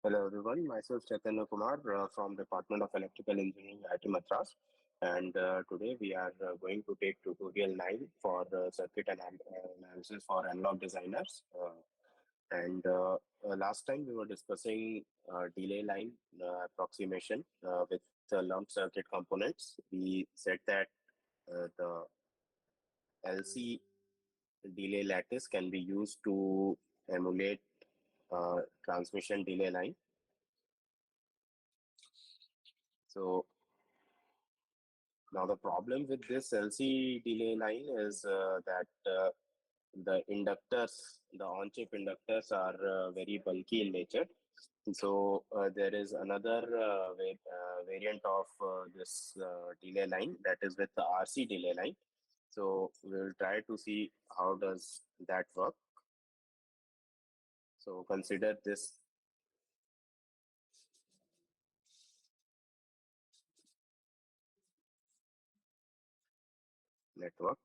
Hello everyone, myself Chaitanya Kumar from Department of Electrical Engineering, IIT Madras, and today we are going to take tutorial 9 for circuit analysis for analog designers. And last time we were discussing delay line approximation with lump circuit components. We said that the LC delay lattice can be used to emulate transmission delay line. So now, the problem with this LC delay line is that the inductors, the on-chip inductors are very bulky in nature. So there is another variant of this delay line that is with the RC delay line. So we will try to see how does that work. So consider this network.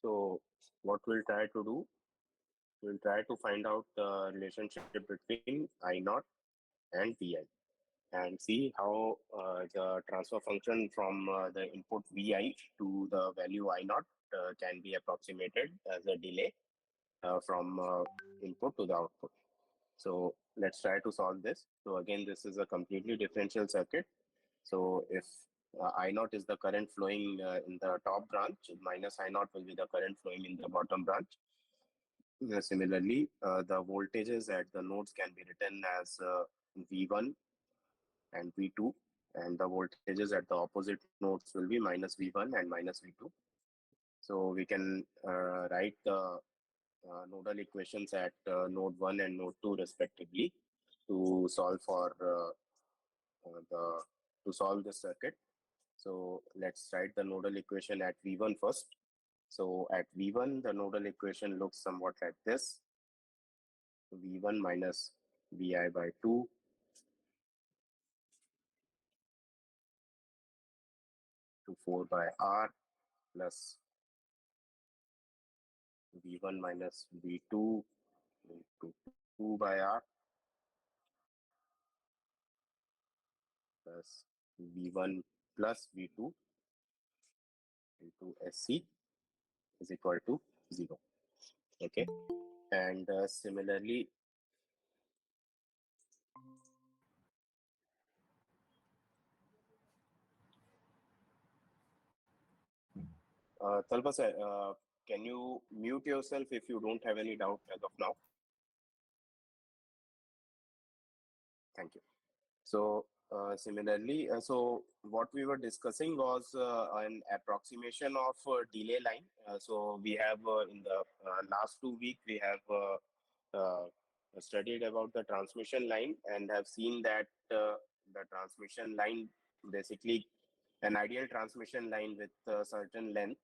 So what we'll try to do, we'll try to find out the relationship between I naught and Vi and see how the transfer function from the input Vi to the value I naught can be approximated as a delay from input to the output. So let's try to solve this. So again, this is a completely differential circuit. So if I naught is the current flowing in the top branch, minus I naught will be the current flowing in the bottom branch. Similarly, the voltages at the nodes can be written as V1 and V2, and the voltages at the opposite nodes will be minus V1 and minus V2. So we can write the nodal equations at node 1 and node 2 respectively to solve for the to solve this circuit. So let's write the nodal equation at V1 first. So at V1, the nodal equation looks somewhat like this. V1 minus Vi by 2 to 4 by R plus V1 minus V2 into 2 by R plus V1 plus V2 into SC is equal to 0. Okay. And similarly, Talpa sir, can you mute yourself if you don't have any doubt as of now? Thank you. So similarly, so what we were discussing was an approximation of delay line. So we have in the last 2 weeks, we have studied about the transmission line and have seen that the transmission line, basically an ideal transmission line with a certain length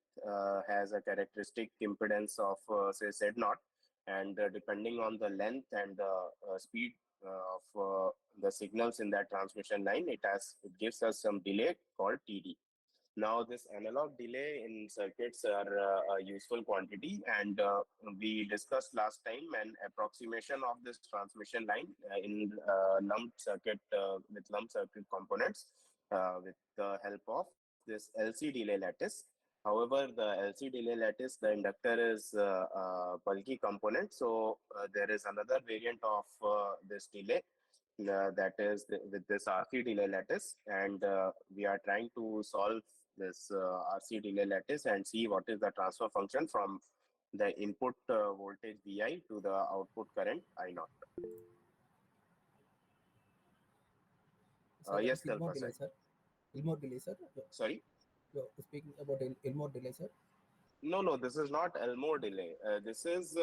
has a characteristic impedance of say Z naught, and depending on the length and the speed of the signals in that transmission line, it gives us some delay called TD. Now, this analog delay in circuits are a useful quantity, and we discussed last time an approximation of this transmission line in lumped circuit with lumped circuit components with the help of this LC delay lattice. However, the LC delay lattice, the inductor is a bulky component, so there is another variant of this delay that is with this RC delay lattice, and we are trying to solve this RC delay lattice and see what is the transfer function from the input voltage Vi to the output current I naught. Sir, Yes, Elmore Kalpa delay, sir. sir. Elmore delay, sir. Sorry. You're speaking about Elmore delay, sir. No, no, this is not Elmore delay. This is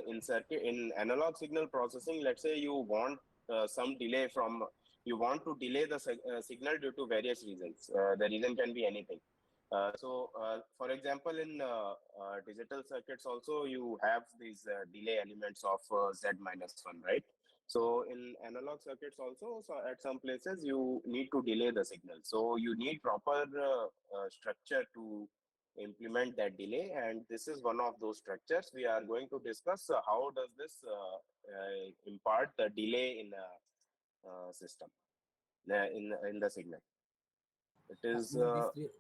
in circuit in analog signal processing. Let's say you want some delay from you want to delay the signal due to various reasons. The reason can be anything. For example, in digital circuits, also you have these delay elements of Z minus one, right? So in analog circuits also, so at some places you need to delay the signal. So you need proper structure to implement that delay, and this is one of those structures we are going to discuss. How does this impart the delay in a system in the signal? It is Mean this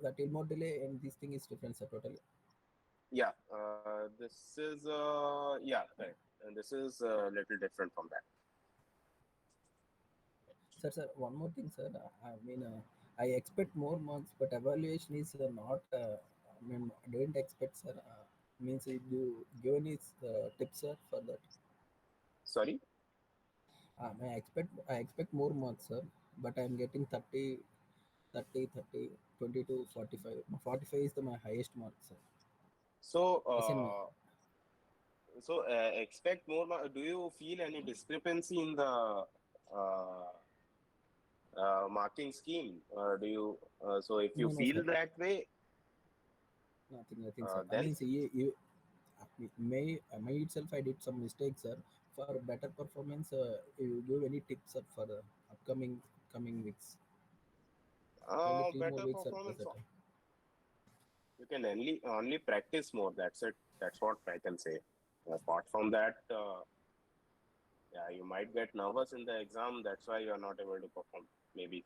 that Elmore delay and this thing is different, sir. Totally. yeah, this is yeah, correct. And this is a little different from that. Sir, one more thing, sir. I mean, I expect more marks, but evaluation is not. I mean, I didn't expect, sir. Means you give any tips, sir, for that. Sorry. I expect more marks, sir, but I'm getting 30, 30, 30, 22, 45. 45 is my highest mark, sir. So Assignment. expect more. Do you feel any discrepancy in the marking scheme? Do you so if you No, feel sir. that way, Nothing, sir. I then mean, see, May itself I did some mistakes, sir. For better performance, you give any tips, sir, for the coming weeks? Only 3 more better weeks, sir. performance. That's it. You can only practice more. That's it. That's what I can say. Apart from that, yeah, you might get nervous in the exam. That's why you are not able to perform. Maybe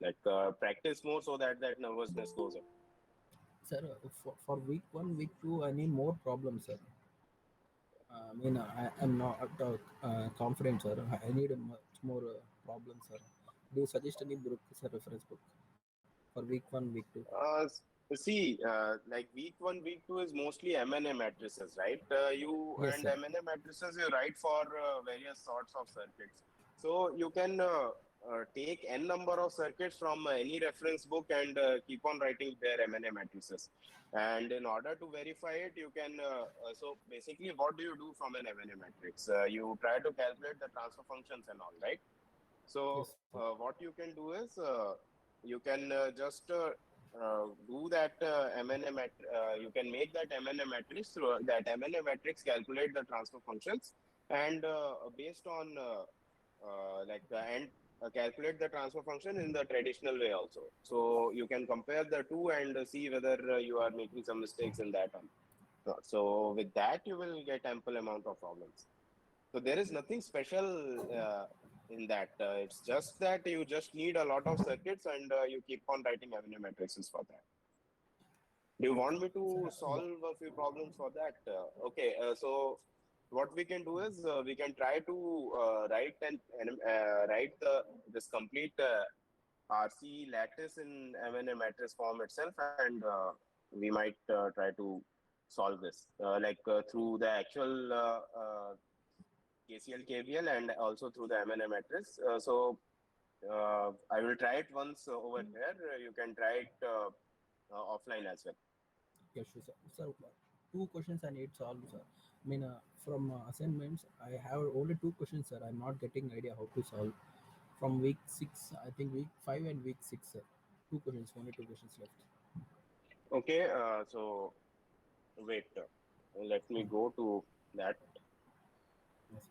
like practice more so that that nervousness goes away. Sir, for week one, week two, I need more problems, sir. I mean, I am not confident, sir. I need a much more problems, sir. Do you suggest any book, sir, reference book for week one, week two? See, like week one, week two is mostly M&A matrices, right? You Yes, and sir. M&A matrices you write for various sorts of circuits. So you can take n number of circuits from any reference book and keep on writing their M&A matrices. And in order to verify it, you can. So basically, what do you do from an M&A matrix? You try to calculate the transfer functions and all, right? So Yes, sir. what you can do is you can just do that you can make that MNA matrix through that MNA matrix calculate the transfer functions and based on and calculate the transfer function in the traditional way also. So you can compare the two and see whether you are making some mistakes in that or not. So with that you will get ample amount of problems. So there is nothing special in that. It's just that you just need a lot of circuits and you keep on writing Avenue matrices for that. Do you want me to Sir, solve a few problems for that? Okay, so what we can do is we can try to write this complete RC lattice in MNA matrix form itself, and we might try to solve this through the actual KCL, KVL, and also through the MNA matrix. I will try it once over here. You can try it offline as well. yes, sure, sir. Sir, two questions I need solved, sir. I mean, from assignments, I have only two questions, sir. I'm not getting idea how to solve. From week six, I think week five and week six, sir. Two questions, only two questions left. Okay, so wait, let me Hmm. go to that. Yes.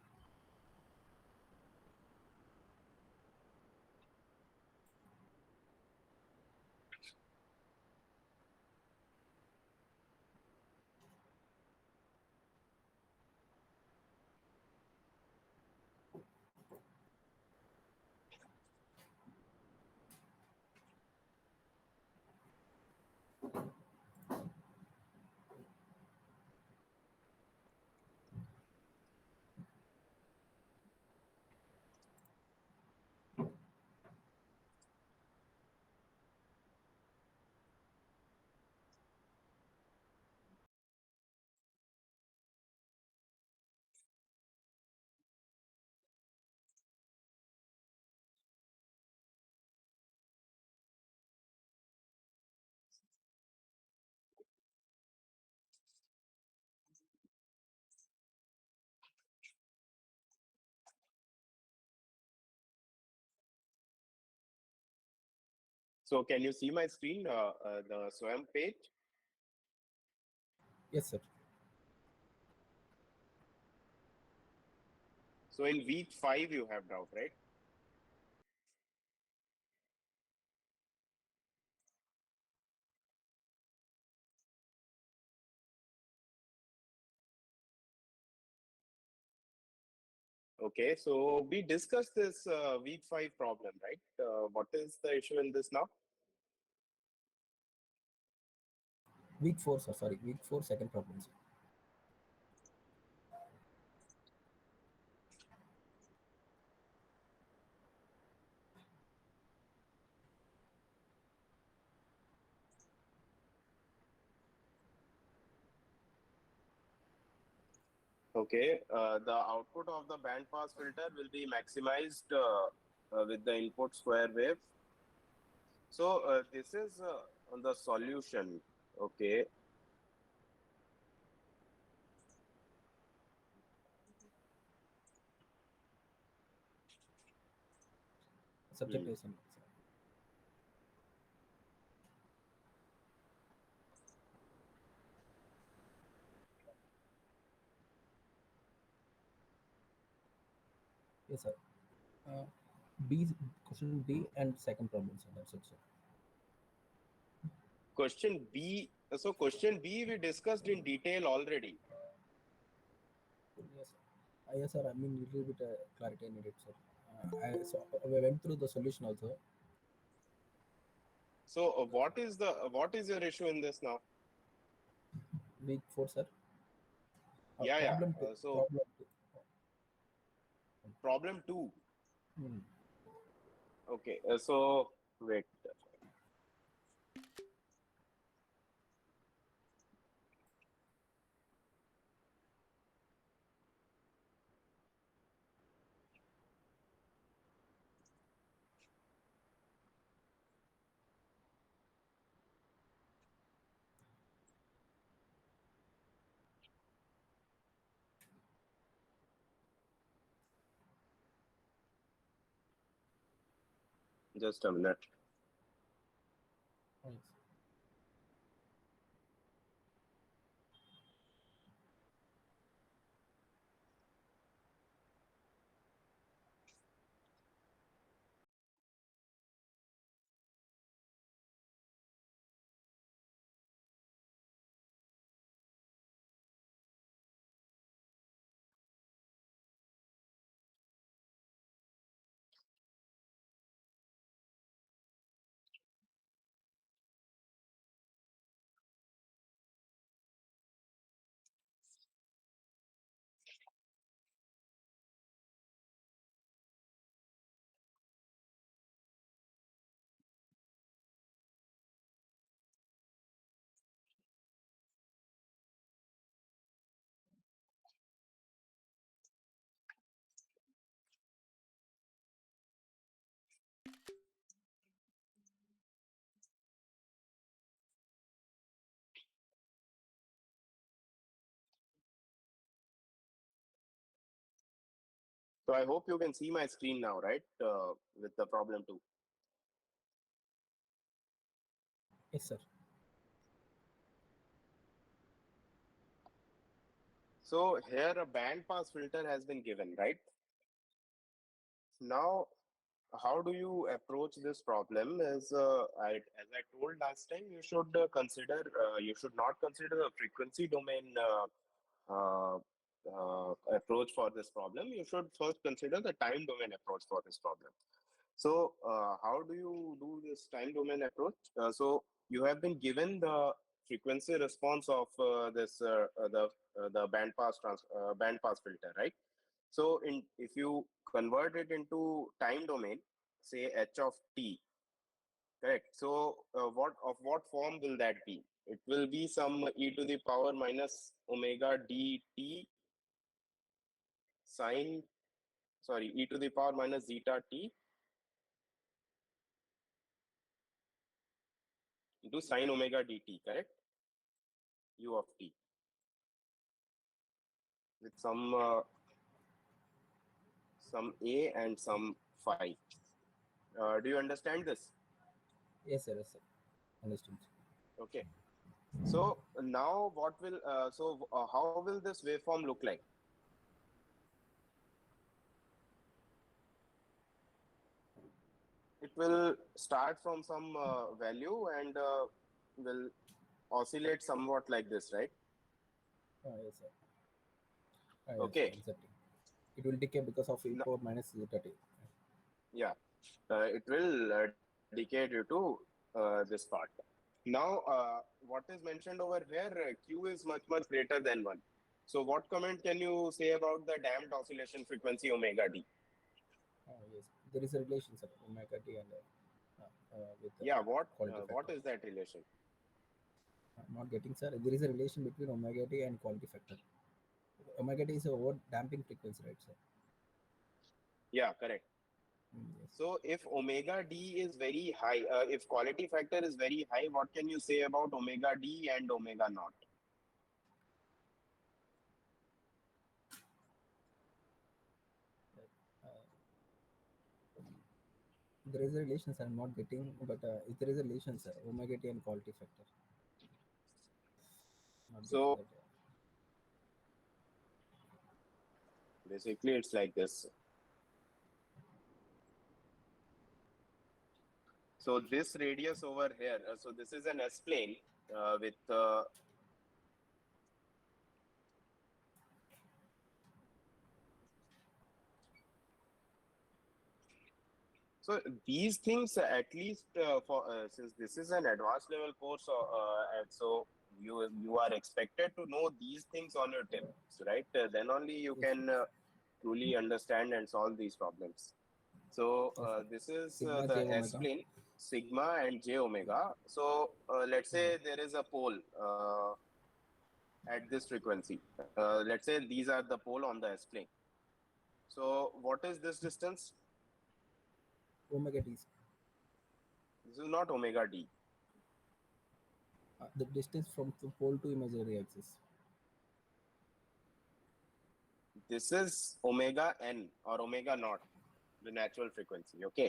So can you see my screen, the SWAM page? Yes, sir. So in week 5, you have doubt, right? Okay, so we discussed this week 5 problem, right? What is the issue in this now? Week 4, sir. Sorry, week 4, second problem, sir. Okay, the output of the band pass filter will be maximized with the input square wave. So this is on the solution. Okay, Subject hmm. is in, sir. Yes, sir. Uh, B, question B and second problem, sir. That's it, sir. Question B. So question B we discussed in detail already. Yes, sir. Yes, sir. I mean, little bit clarity needed, sir. We went through the solution also. So what is your issue in this now? Week 4, sir. Yeah, yeah. Problem 2. So Problem 2. problem 2. Hmm. Okay. So wait. Just a minute. Yes. So I hope you can see my screen now, right? With the problem 2. Yes, sir. So here a band pass filter has been given, right? Now, how do you approach this problem? As I told last time, you should not consider a frequency domain approach for this problem. You should first consider the time domain approach for this problem. So, how do you do this time domain approach? So, you have been given the frequency response of the band pass filter, right? So, in if you convert it into time domain, say h of t, correct? So, what form will that be? It will be some e to the power minus omega dt sine, sorry, e to the power minus zeta t into sine omega dt, correct? U of t with some a and some phi. Do you understand this? Yes, sir. Yes, sir. Understood. Okay. So now what will how will this waveform look like? It will start from some value and will oscillate somewhat like this, right? Yes, sir. Yes, sir. Okay. Exactly. It will decay because of e N- power minus zeta t. yeah, it will decay due to this part. Now, what is mentioned over here, Q is much greater than 1. So what comment can you say about the damped oscillation frequency omega d? Yes, there is a relation, sir. Omega t and with Yeah, quality what factor. is that relation? I'm not getting, sir. There is a relation between omega t and quality factor. Omega t is a over damping frequency, right, sir? Yeah, correct. Yes. So if omega d is very high, if quality factor is very high, what can you say about omega d and omega naught? Uh, there is a relation, sir. I'm not getting, but there is a relation, sir. Omega t and quality factor. Not getting So that. basically, it's like this. So this radius over here, so this is an S plane with so these things at least for since this is an advanced level course, and so you are expected to know these things on your tips, right? Then only you Yes, can sir. truly understand and solve these problems. So Yes, sir. this is Sigma the j S omega. plane, sigma and j Yes. omega. So let's Mm. say there is a pole at this frequency. Let's say these are the pole on the S plane. So what is this distance? Omega t is This is not omega d. the distance from the pole to imaginary axis. This is omega n or omega naught, the natural frequency. Okay.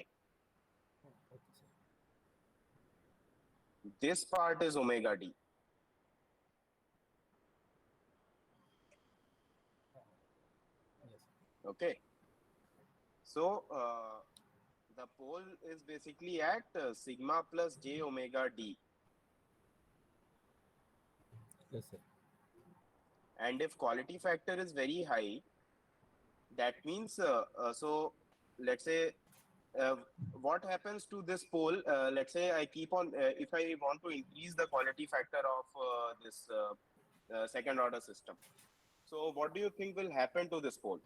Okay, sir. This part is omega d. Yes. Okay. So the pole is basically at sigma plus j omega d. Yes, sir. And if quality factor is very high, that means so let's say uh, what happens to this pole, let's say I keep on if I want to increase the quality factor of this second order system, so what do you think will happen to this pole?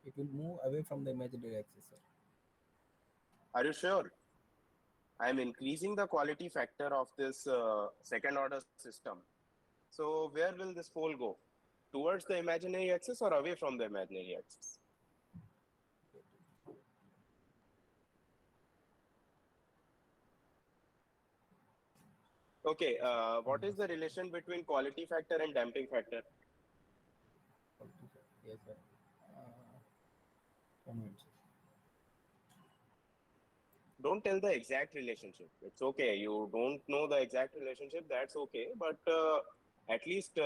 It will move away from the imaginary axis, sir. Are you sure? I'm increasing the quality factor of this second order system, so where will this pole go? Towards the imaginary axis or away from the imaginary axis? Okay, what is Yes, the relation between quality factor and damping factor? yes, sir. Uh, 1 minute, sir. Don't tell the exact relationship. It's okay. You don't know the exact relationship. That's okay. But at least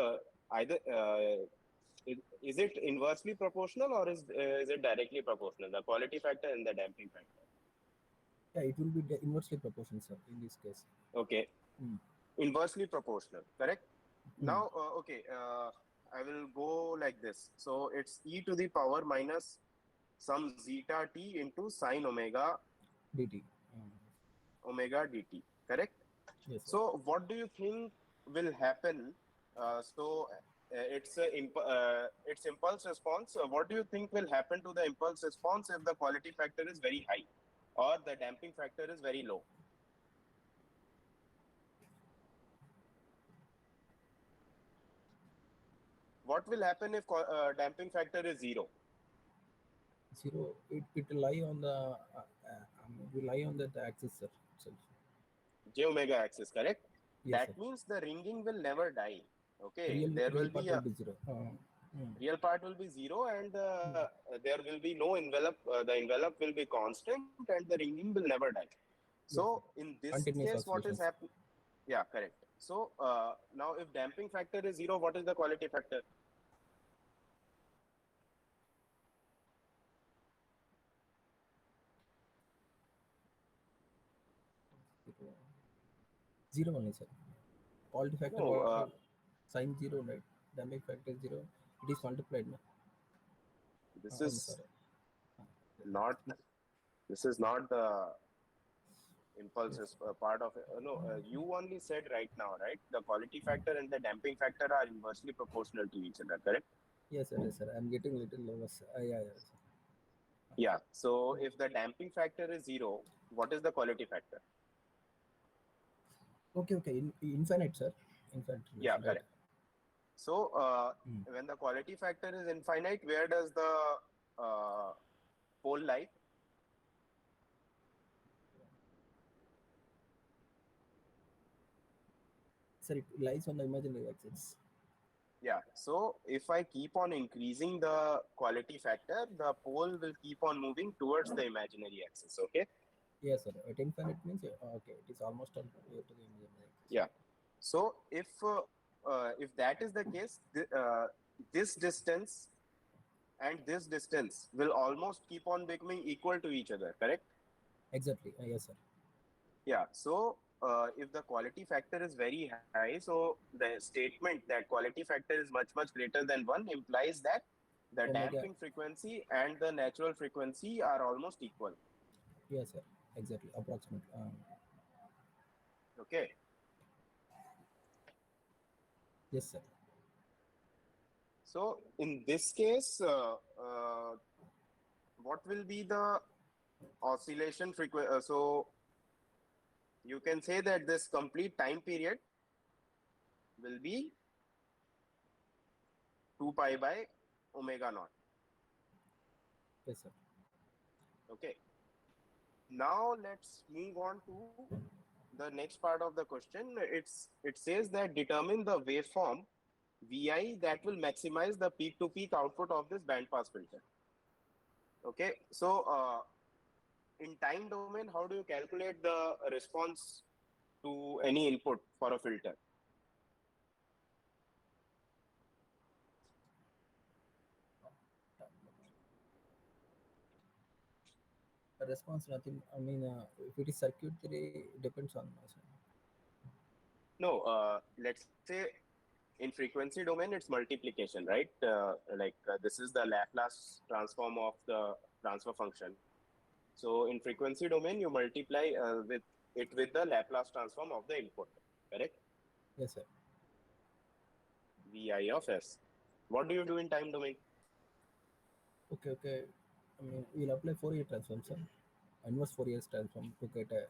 either is it inversely proportional or is it directly proportional? The quality factor and the damping factor. Yeah, it will be inversely proportional, sir, in this case. Okay, Mm. inversely proportional. Correct. Mm. Now, okay. I will go like this. So it's e to the power minus some zeta t into sine dt. Um, omega dt. Correct. yes, sir. So, what do you think will happen? It's impulse response. What do you think will happen to the impulse response if the quality factor is very high, or the damping factor is very low? What will happen if damping factor is zero? Zero. It will lie on the will lie on the axis, sir, itself. J omega axis, correct? Yes, That sir. means the ringing will never die. Okay, Real there will real be part a will be zero. Real part will be 0, and there will be no envelope. The envelope will be constant, and the ringing will never die. Yes, So in this continuous case, what is oscillations. happening? Yeah, correct. So now if damping factor is 0, what is the quality factor? Zero only, sir. Quality factor No, sign 0, right? Damping factor 0. It is multiplied. No? this I'm is sorry. not. This is not the impulse Yes. part of it. No, you only said right now, right? The quality factor and the damping factor are inversely proportional to each other, correct? Yes, sir. Yes, sir. I'm getting little nervous. Yeah, yeah. Sir. Yeah. So if the damping factor is 0, what is the quality factor? Okay, okay. Infinite, sir. Infinite Yeah, relation, right? correct. So Mm. when the quality factor is infinite, where does the uh, pole lie? Sir, it lies on the imaginary axis. Yeah. So if I keep on increasing the quality factor, the pole will keep on moving towards the imaginary axis. Okay. Yes, sir. At infinite means okay, it is almost on way to the imaginary axis. Yeah. So if that is the case, this distance and this distance will almost keep on becoming equal to each other. Correct? Exactly. Yes, sir. Yeah. So if the quality factor is very high, so the statement that quality factor is much greater than 1 implies that the Omega. damping frequency and the natural frequency are almost equal. Yes, sir. Exactly. Approximate. Okay. Yes, sir. So in this case, what will be the oscillation frequency? So you can say that this complete time period will be 2 pi by omega naught. Yes, sir. Okay. Now let's move on to the next part of the question. It says that determine the waveform Vi that will maximize the peak to peak output of this band pass filter. Okay. So in time domain, how do you calculate the response to any input for a filter? The response, nothing. I mean, if it is circuitry, depends on us. No, let's say in frequency domain, it's multiplication, right? This is the Laplace transform of the transfer function. So in frequency domain, you multiply with it with the Laplace transform of the input, correct? Yes, sir. Vi of s. What do you do in time domain? Okay, okay. I mean, we'll apply Fourier transform, sir. Inverse Fourier transform to get a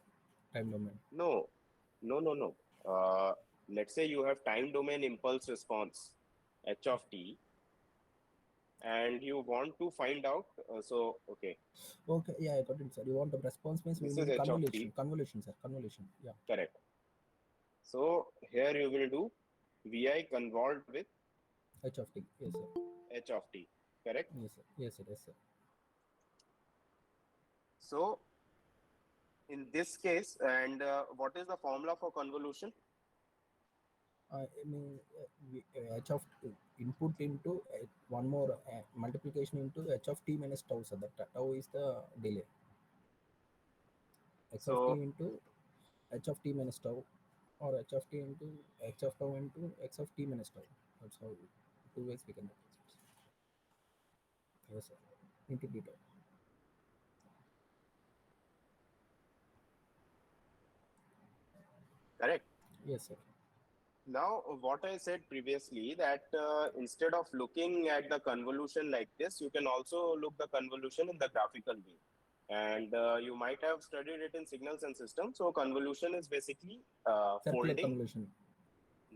time domain. No, no. Let's say you have time domain impulse response, h of t, and you want to find out. Okay, Okay, yeah, I got it, sir. You want the response means we this will is do h of t, convolution, sir. Convolution. Yeah. correct. So here you will do Vi convolved with H of t. Yes, sir. h of t, correct? Yes, sir. Yes, sir. Yes, sir. So in this case, and what is the formula for convolution? I mean, h of input into one more multiplication into h of t minus tau. So that tau is the delay. X of t So into h of t minus tau, or h of t into h of tau into x of t minus tau. That's how two ways we can represent. Yes, sir. Into d tau. correct. Yes, sir. Now, what I said previously that instead of looking at the convolution like this, you can also look the convolution in the graphical way. And you might have studied it in signals and systems. So convolution is basically Circular folding, convolution.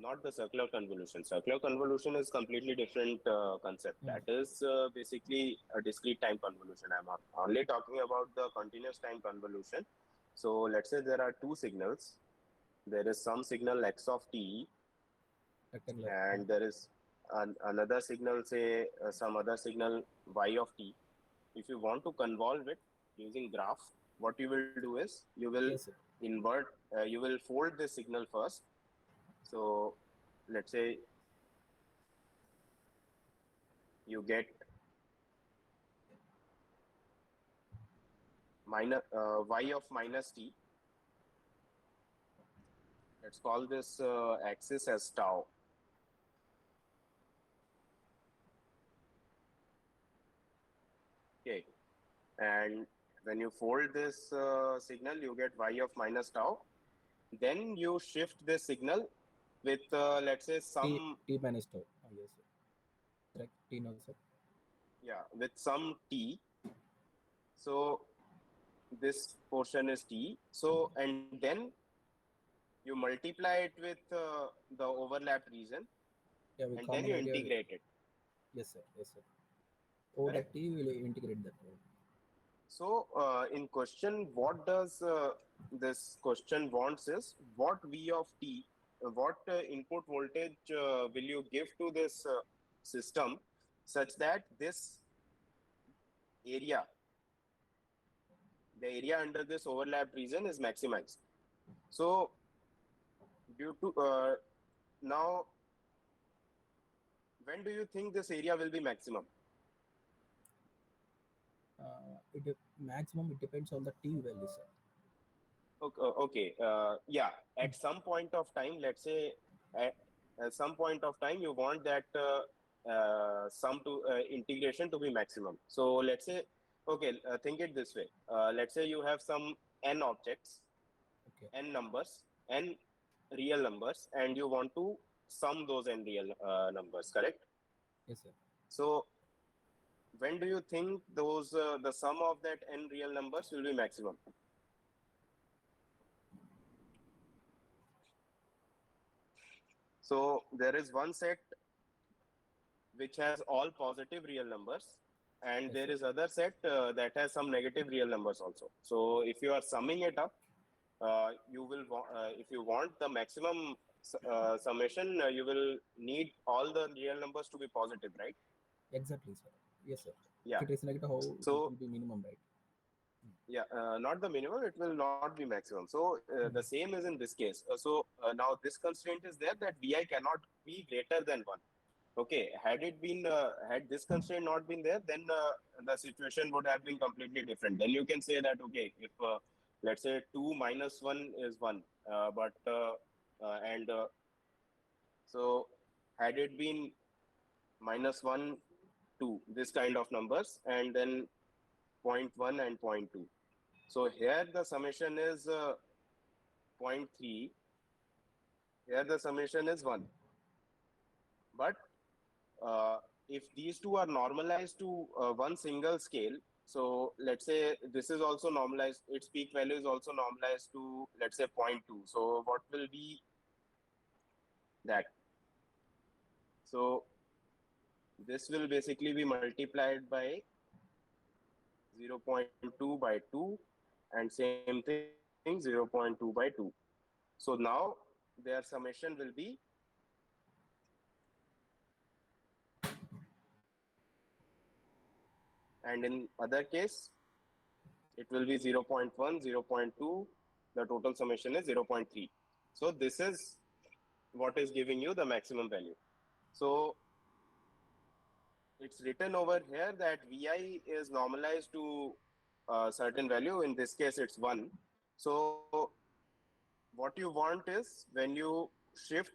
not the circular convolution. Circular convolution is completely different concept. Mm. That is basically a discrete time convolution. I'm only talking about the continuous time convolution. So let's say there are two signals. There is some signal x of t Rectangular. and there is another signal, say some other signal y of t. If you want to convolve it using graph, what you will do is you will Yes, sir. invert, you will fold this signal first. So let's say you get minus y of minus t. Let's call this axis as tau. Okay, and when you fold this signal, you get y of minus tau. Then you shift this signal with let's say some T minus tau. Yes, sir. Correct. T now, sir. yeah, with some t. So this portion is t. So and then you multiply it with the overlapped region, Yeah, we and then common you area. integrate it. Yes, sir. Yes, sir. Over Correct. that T, we will integrate that. So in question, what does this question wants is what V of t, what input voltage will you give to this system such that this area, the area under this overlap region is maximized. So due to now, when do you think this area will be maximum? Maximum it depends on the T value, sir. Okay. Yeah. At some point of time, let's say at some point of time, you want that sum to integration to be maximum. So let's say, okay, think it this way. Let's say you have some n objects, Okay. n numbers, n real numbers, and you want to sum those n real numbers, correct? Yes, sir. So when do you think those the sum of that n real numbers will be maximum? So there is one set which has all positive real numbers, and Yes, there sir. is other set that has some negative real numbers also. So if you are summing it up, you will if you want the maximum summation, you will need all the real numbers to be positive, right? Exactly, sir. Yes, sir. Yeah. If it is negative, how it So will be minimum, right? yeah, not the minimum, it will not be maximum. So the same is in this case. Now this constraint is there that vi cannot be greater than 1. Okay, had it been had this constraint not been there, then the situation would have been completely different. Then you can say that okay, if let's say 2 minus 1 is 1, but and so had it been minus 1, 2, this kind of numbers, and then zero point 0.1 and 0.2. So here the summation is 0.3. Here the summation is 1. But if these two are normalized to one single scale, so let's say this is also normalized, its peak value is also normalized to, let's say, 0.2. So what will be that? So this will basically be multiplied by 0.2 by 2, and same thing 0.2 by 2. So now their summation will be, and in other case, it will be 0.1, 0.2. The total summation is 0.3. So this is what is giving you the maximum value. So it's written over here that Vi is normalized to a certain value. In this case, it's 1. So what you want is when you shift,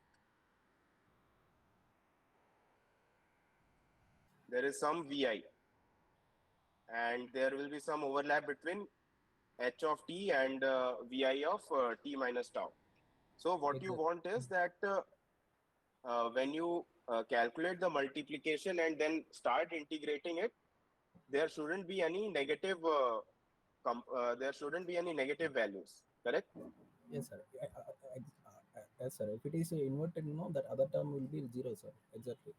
there is some Vi, and there will be some overlap between h of t and Vi of t minus tau. So what you Exactly. want is that when you calculate the multiplication and then start integrating it, there shouldn't be any negative there shouldn't be any negative values, correct? Yes, sir. Yes, sir. If it is inverted, that other term will be zero, sir. Exactly.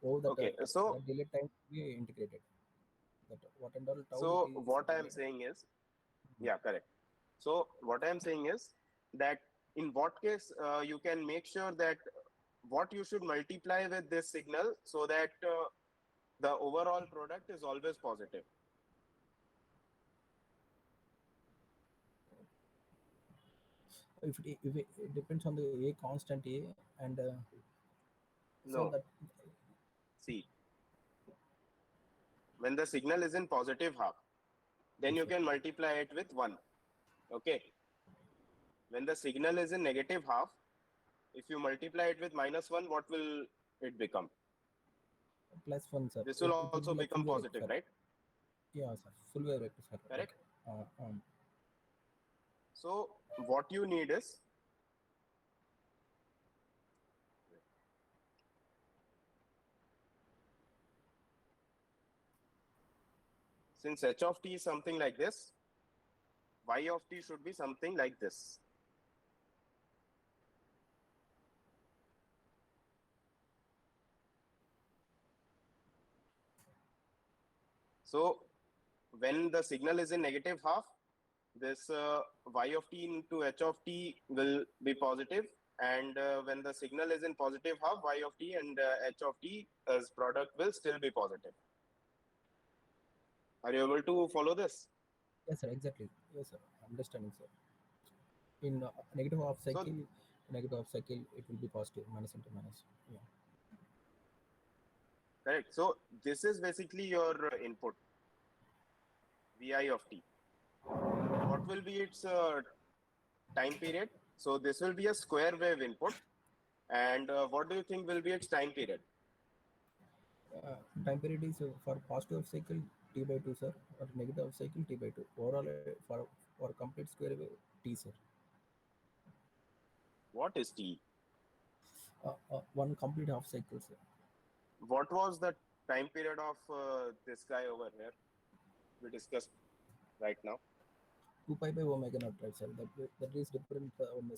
Oh, Okay, that delay time will be integrated. That what and all tau it so is what I am delayed. saying is, yeah, correct. So what I am saying is that in what case you can make sure that what you should multiply with this signal so that the overall product is always positive. If it depends on the a constant a, and so No, that see, when the signal is in positive half, then yes, you sir. can multiply it with 1. Okay. When the signal is in negative half, if you multiply it with -1, what will it become? Plus 1, sir. This will It will also be like full become wave positive, rectifier. right? Yeah, sir. Full wave rectifier. Like, Correct. uh, um, So what you need is, since h of t is something like this, y of t should be something like this. So when the signal is in negative half, this y of t into h of t will be positive, and when the signal is in positive half, y of t and h of t as product will still be positive. Are you able to follow this? yes, sir. Exactly. Yes, sir. Understanding, sir. In negative half So cycle, it will be positive, minus into minus. Yeah. correct. So this is basically your input, vi of t. What will be its time period? So this will be a square wave input, and what do you think will be its time period? Time period is for positive cycle t by 2, sir, or negative cycle t by 2. Overall, for complete square wave t, sir. What is t? One complete half cycle, sir. What was the time period of this guy over here we discussed right now? 2 pi by omega naught, right, sir? That is different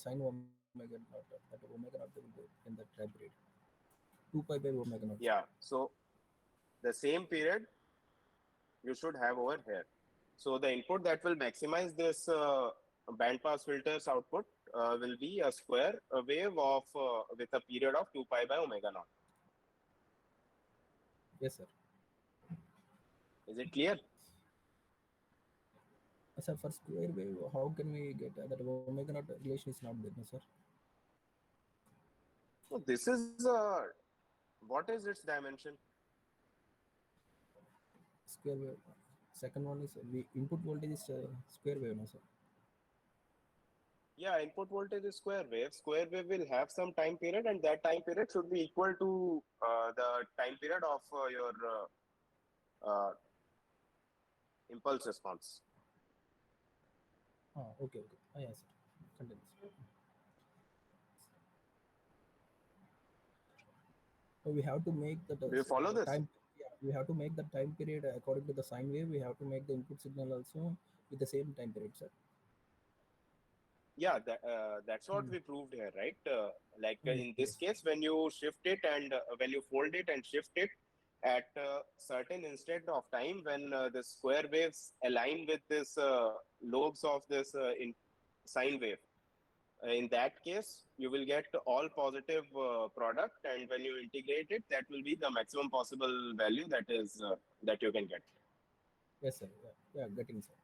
sine omega naught. That omega naught will be in that time period. 2 pi by omega naught, sir. Yeah. So the same period you should have over here. So the input that will maximize this band pass filter's output will be a square wave of with a period of 2 pi by omega naught. Yes, sir. Is it clear? Sir, for square wave, how can we get that omega naught relation is not there, no, sir? So this is what is its dimension? Square wave. Second one is input voltage is square wave, no, sir? Yeah, input voltage is square wave. Square wave will have some time period, and that time period should be equal to the time period of your impulse response. Ah, okay, okay. Ah, yes, sir. Continue, sir. So we have to make that Do you follow this? time. Yeah, we have to make the time period according to the sine wave. We have to make the input signal also with the same time period, sir. Yeah, that's what Mm. we proved here, right? Like Mm, in this yes. case, when you shift it and when you fold it and shift it at a certain instant of time, when the square waves align with this lobes of this in sine wave, in that case, you will get all positive product, and when you integrate it, that will be the maximum possible value that you can get. Yes, sir. Yeah, yeah, getting, sir.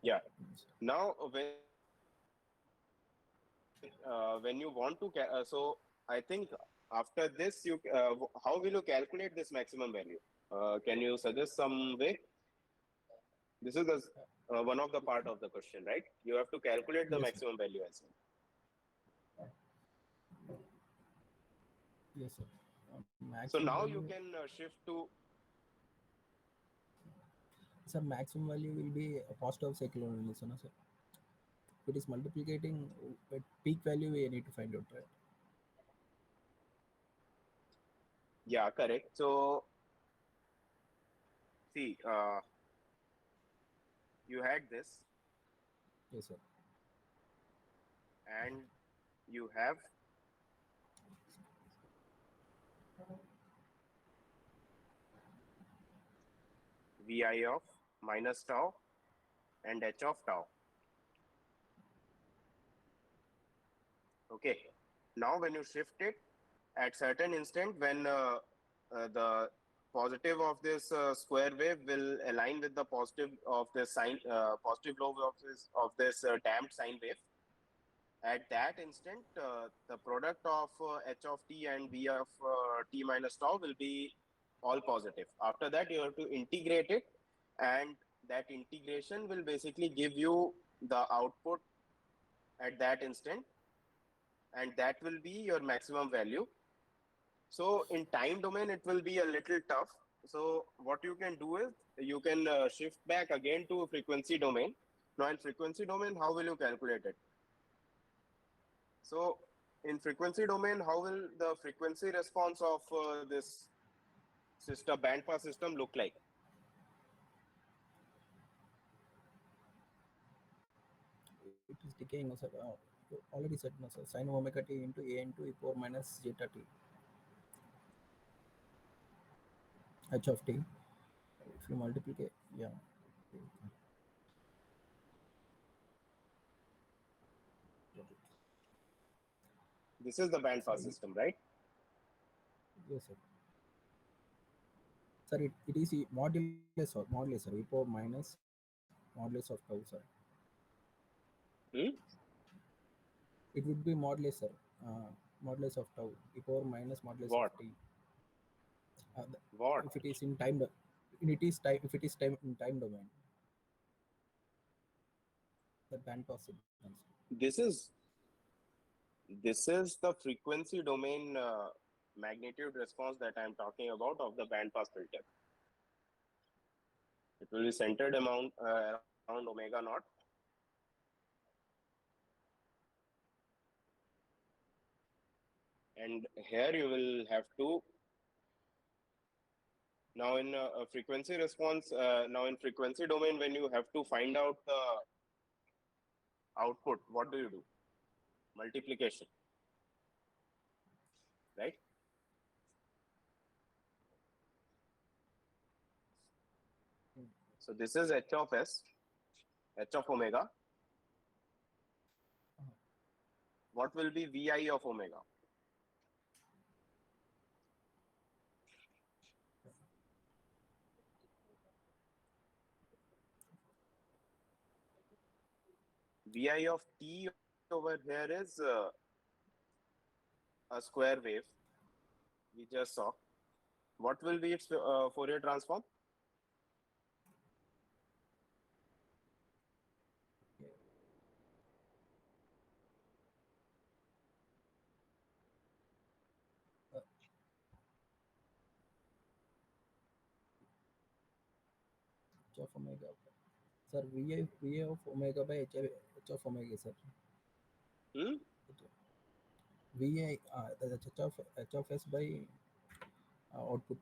Yeah. Mm, sir. Now, when you want to so I think after this you how will you calculate this maximum value? Can you suggest some way? This is the one of the part of the question, right? You have to calculate the Yes, sir. maximum value as well. Yes, sir. So Maximum now you value, can shift to sir. Maximum value will be a positive cycle only, so no, sir. If it is multiplicating at peak value, we need to find out, right? yeah, correct. So see, you had this Yes, sir. and you have vi of minus tau and h of tau. Okay. now when you shift it at certain instant, when the positive of this square wave will align with the positive of the sine, positive lobe of this damped sine wave, at that instant, the product of h of t and v of t minus tau will be all positive. After that, you have to integrate it, and that integration will basically give you the output at that instant, and that will be your maximum value. So in time domain, it will be a little tough. So what you can do is you can shift back again to frequency domain. Now in frequency domain, how will you calculate it? So in frequency domain, how will the frequency response of this system, band pass system, look like? It is decaying, no, sir. You already said, no, sir. Sin omega t into a into e power minus zeta t h of t. If you multiply, yeah. This is the band pass Sorry. system, right? Yes, sir. Sir, it is modulus, sir. E power minus modulus of tau, sir. Hmm? It would be modulus, sir. Modulus of tau. E power minus modulus What? of t. What? If it is in time, it is time. If it is time in time domain, the band pass signals. This is the frequency domain magnitude response that I'm talking about of the band pass filter. It will be centered around omega naught. And here you will have to, now in a frequency response, now in frequency domain, when you have to find out the output, what do you do? Multiplication, right? So this is h of s, h of omega. What will be vi of omega? Vi of t over here is a square wave we just saw. What will be its Fourier transform? H of omega. Sir, VA of omega by H of omega, sir. Hmm? VA, the H of S by output.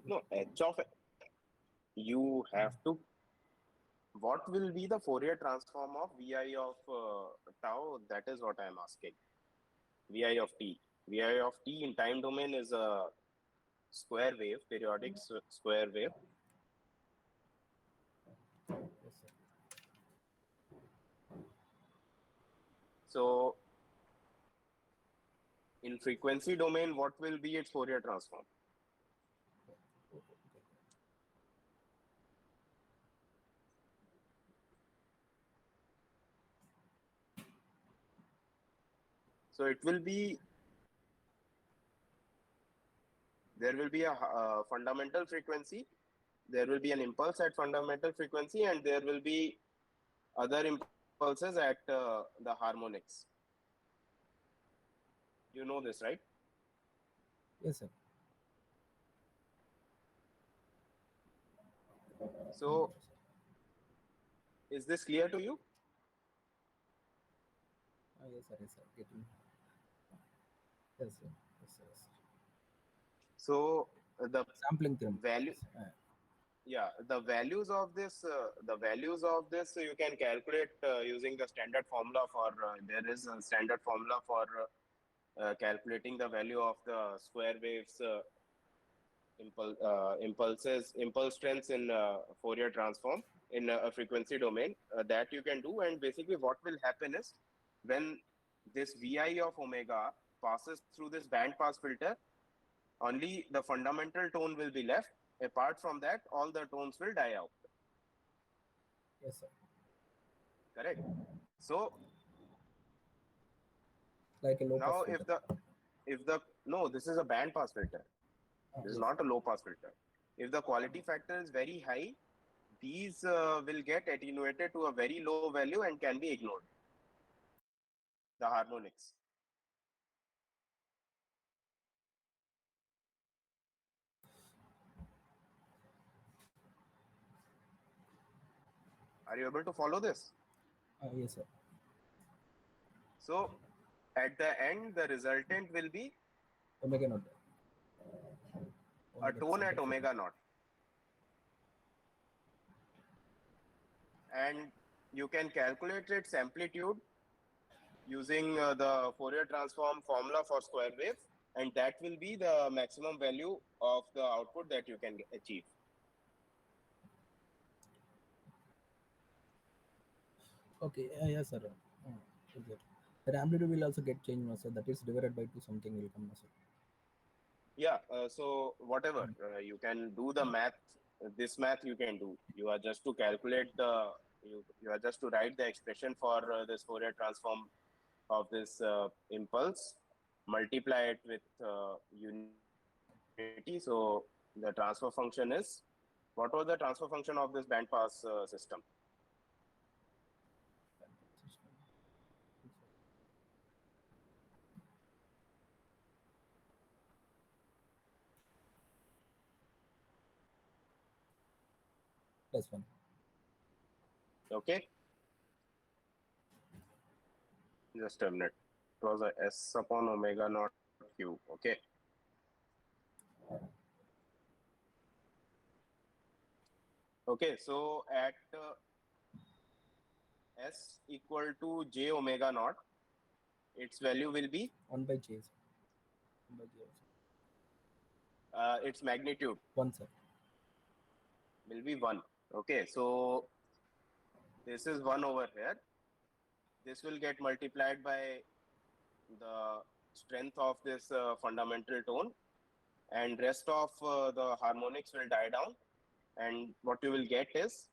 No, h of you have to. What will be the Fourier transform of Vi of tau? That is what I am asking. Vi of t. Vi of t in time domain is a square wave, periodic square wave. Yes, sir. So in frequency domain, what will be its Fourier transform? So it will be, there will be a fundamental frequency, there will be an impulse at fundamental frequency, and there will be other impulses at the harmonics. You know this, right? Yes, sir. So is this clear to you? Yes, sir. Yes, sir. Getting. Yes, sir. Yes, sir. Yes, sir. So the Sampling theorem. value, yeah, the values of this, you can calculate using the standard formula for. There is a standard formula for calculating the value of the square waves impulse strengths in Fourier transform in a frequency domain. That you can do, and basically what will happen is when this Vi of omega passes through this band pass filter, only the fundamental tone will be left. Apart from that, all the tones will die out. Yes, sir. Correct. So Like a low pass now filter. if the no, this is a band pass filter. This is Yes, not sir. a low pass filter. If the quality factor is very high, these will get attenuated to a very low value and can be ignored. The harmonics. Are you able to follow this? Yes, sir. So at the end, the resultant will be Omega naught. a Omega tone at center omega naught. And you can calculate its amplitude using the Fourier transform formula for square wave, and that will be the maximum value of the output that you can achieve. Okay, yes, sir. Exactly. The amplitude will also get changed, no, sir. That is divided by 2 something will come, no, sir. Yeah, so whatever, you can do the math, this math you can do. You are just to calculate you are just to write the expression for this Fourier transform of this impulse, multiply it with unity. So the transfer function is, what was the transfer function of this band pass system? Plus 1. Okay, just a minute. It was a S upon omega naught Q. Okay. Okay, so at S equal to J omega naught, its value will be 1 by J, sir. 1 by J also. its magnitude 1, sir. will be 1. Okay, so this is 1 over here. This will get multiplied by the strength of this fundamental tone, and rest of the harmonics will die down, and what you will get is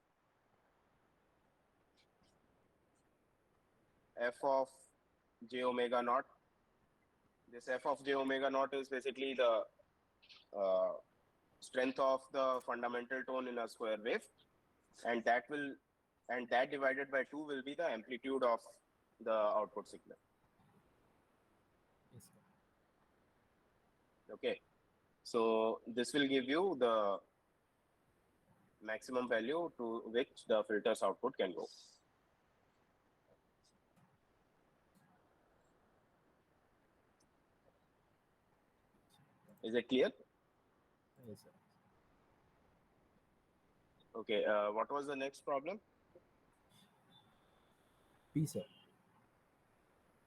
f of j omega naught. This f of j omega naught is basically the uh, strength of the fundamental tone in a square wave, and that divided by 2 will be the amplitude of the output signal. Yes, sir. Okay, so this will give you the maximum value to which the filter's output can go. Is it clear? Yes, sir. Okay, what was the next problem? P, sir.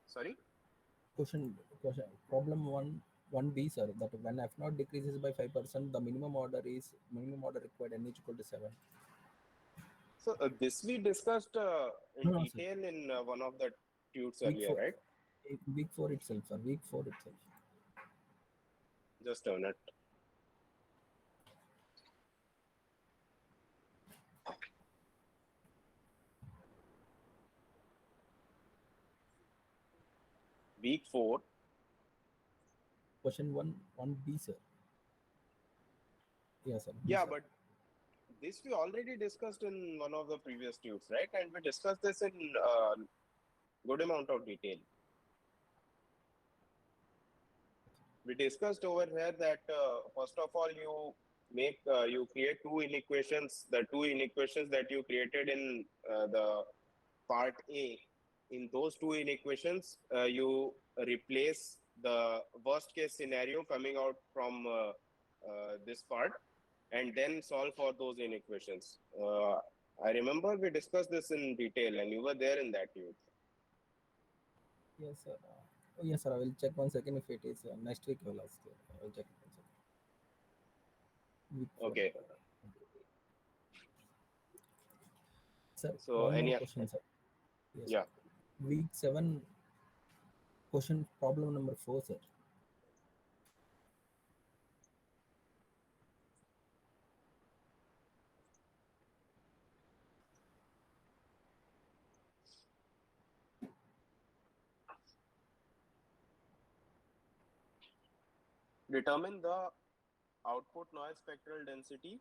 Sorry? Question, problem 1B, sir. That when F naught decreases by 5%, the minimum order required N is equal to 7. So this we discussed in No, sir. detail in one of the tunes Week earlier, 4. right? Week 4 itself, sir. Week 4 itself. Just a minute. Week 4. Question 1B, sir. Yes, sir. B, Yeah, sir. but this we already discussed in one of the previous tunes, right? And we discussed this in good amount of detail. We discussed over here that first of all you create two inequations. The two inequations that you created in the part A, in those two inequations, you replace the worst case scenario coming out from this part, and then solve for those inequations. I remember we discussed this in detail, and you were there in that too. Yes, sir. Oh, yes, sir. I will check 1 second if it is next week. I will ask. I will check 1 second. Week 4. Okay. Sir, So one more any question, sir. Yes, yeah. sir. Week 7, Question problem number 4, sir. Determine the output noise spectral density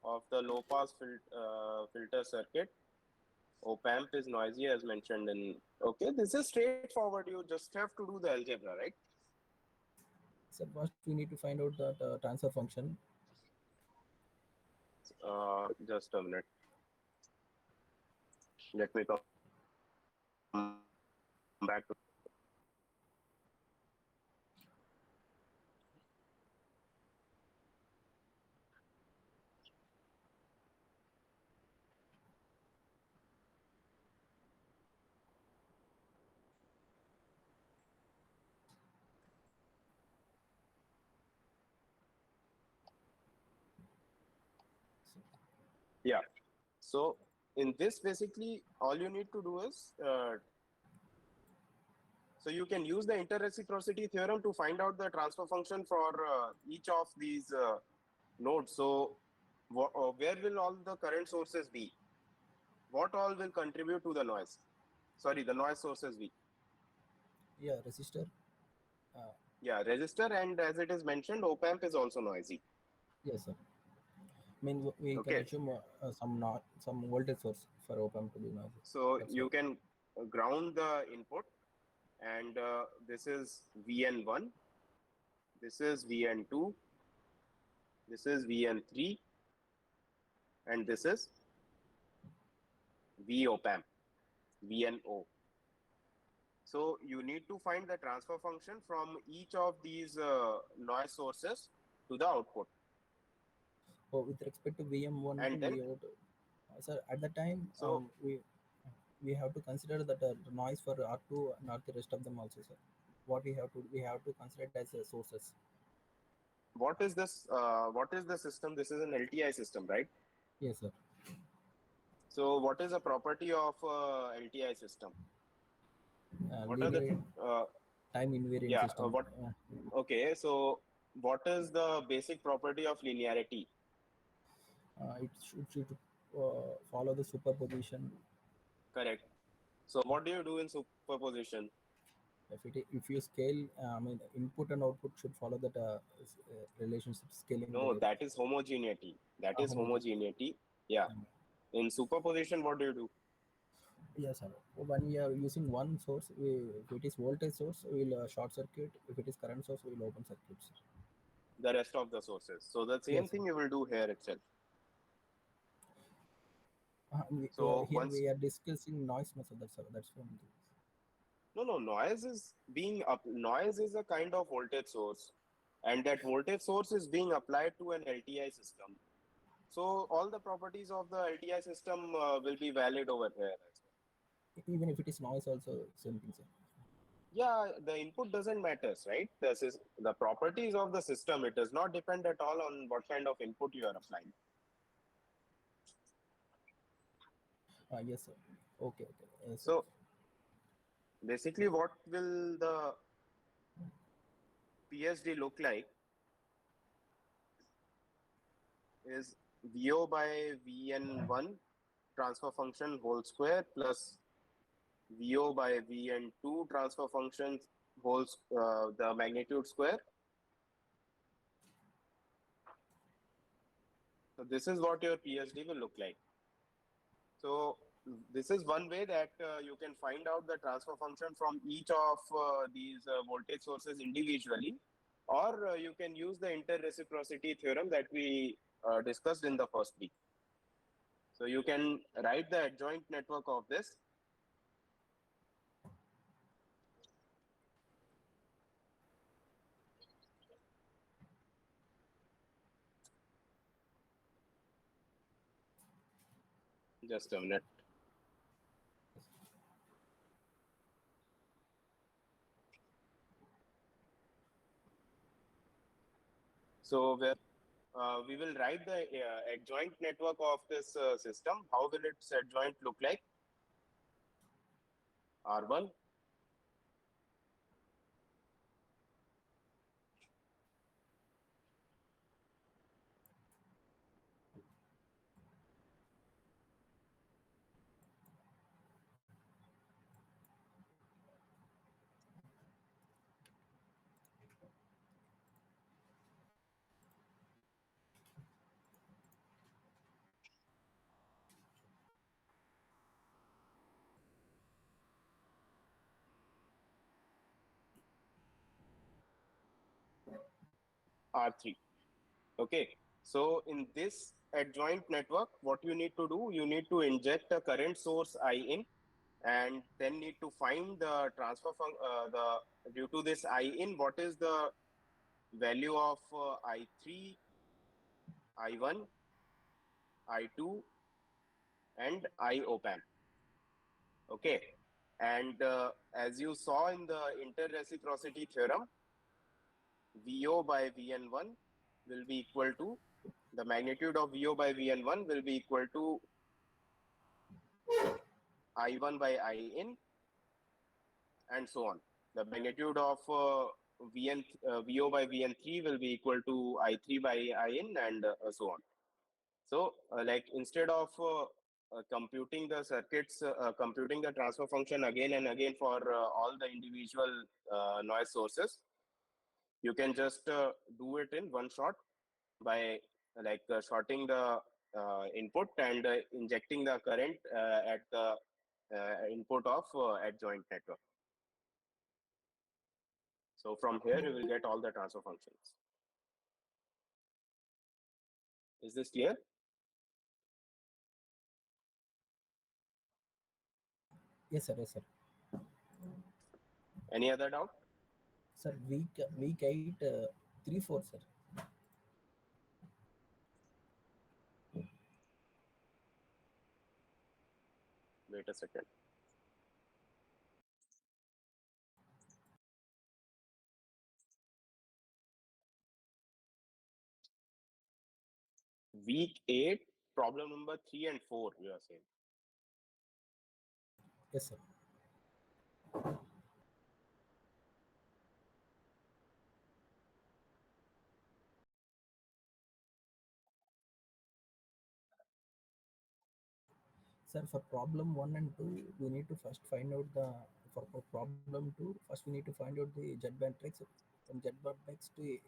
of the low pass filter circuit. Op amp is noisy as mentioned in. Okay, this is straightforward. You just have to do the algebra, right? So first we need to find out that transfer function. Just a minute. Let me come back to. Yeah. So in this, basically, all you need to do is so you can use the interreciprocity theorem to find out the transfer function for each of these nodes. So where will all the current sources be? What all will contribute to the noise? Sorry, the noise sources be. Yeah, resistor. Yeah, resistor, and as it is mentioned, op amp is also noisy. Yes, sir. I mean, we can Okay. assume some voltage source for op amp to be noisy. So That's you all. can ground the input, and this is VN1, this is VN2, this is VN3, and this is V op amp, VNO. So you need to find the transfer function from each of these noise sources to the output. So with respect to VM1 to And then, VO2, sir, at the time so we have to consider that the noise for R2 and not the rest of them also, sir. What we have to consider it as sources. what is this? What is the system? This is an LTI system, right? Yes, sir. So what is a property of LTI system? What are the Linear time invariant yeah? system. What Okay, so what is the basic property of linearity? It should follow the superposition. Correct. So what do you do in superposition? If you scale, I mean, input and output should follow that relationship scaling No, relationship. that is homogeneity. That is Homogeneous. homogeneity. Yeah. In superposition, what do you do? Yes, sir. When we are using one source, if it is voltage source, we will short circuit. If it is current source, we will open circuits. The rest of the sources. So the same Yes, sir. thing you will do here itself. So Here once we are discussing noise method. That's one thing. no, noise is a kind of voltage source, and that voltage source is being applied to an LTI system. So all the properties of the LTI system will be valid over here as well. Even if it is noise, also same thing, sir. Yeah, the input doesn't matter, right? The properties of the system. It does not depend at all on what kind of input you are applying. Yes, sir. Okay, okay. Yes, sir. So basically, what will the PSD look like is VO by VN1 transfer function whole square plus VO by VN2 transfer function the magnitude square. So this is what your PSD will look like. So this is one way that you can find out the transfer function from each of these voltage sources individually, or you can use the interreciprocity theorem that we discussed in the first week. So you can write the adjoint network of this. Just a minute. So we will write the adjoint network of this system. How will its adjoint look like? R1, R3. Okay. So in this adjoint network, what you need to do, you need to inject a current source I in, and then need to find the due to this I in, what is the value of I3, I1, I2, and I op amp. Okay. And as you saw in the interreciprocity theorem, VO by VN1 will be equal to, the magnitude of VO by VN1 will be equal to I1 by I in, and so on. The magnitude of VO by VN3 will be equal to I3 by I in, and so on. So like instead of computing the circuits, computing the transfer function again and again for all the individual noise sources, you can just do it in one shot by shorting the input and injecting the current at the input of adjoint network. So from here you will get all the transfer functions. Is this clear? Yes, sir. Yes, sir. Any other doubt? Sir, week 8, 3, 4, sir. Wait a second. Week 8, problem number 3 and 4, you are saying. Yes, sir. Sir, for problem 1 and 2, we need to first find out the, for problem 2, first we need to find out the Z matrix from Z matrix to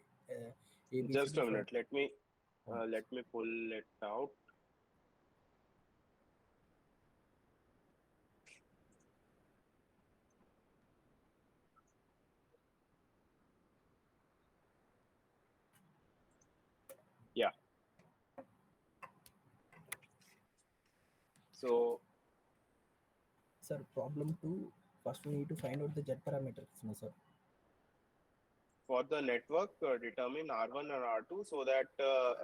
ABCD. Just a from minute. Let me pull it out. Yeah. So Sir, problem 2, first we need to find out the Z parameters, no, sir. for the network, determine R1 and R2 so that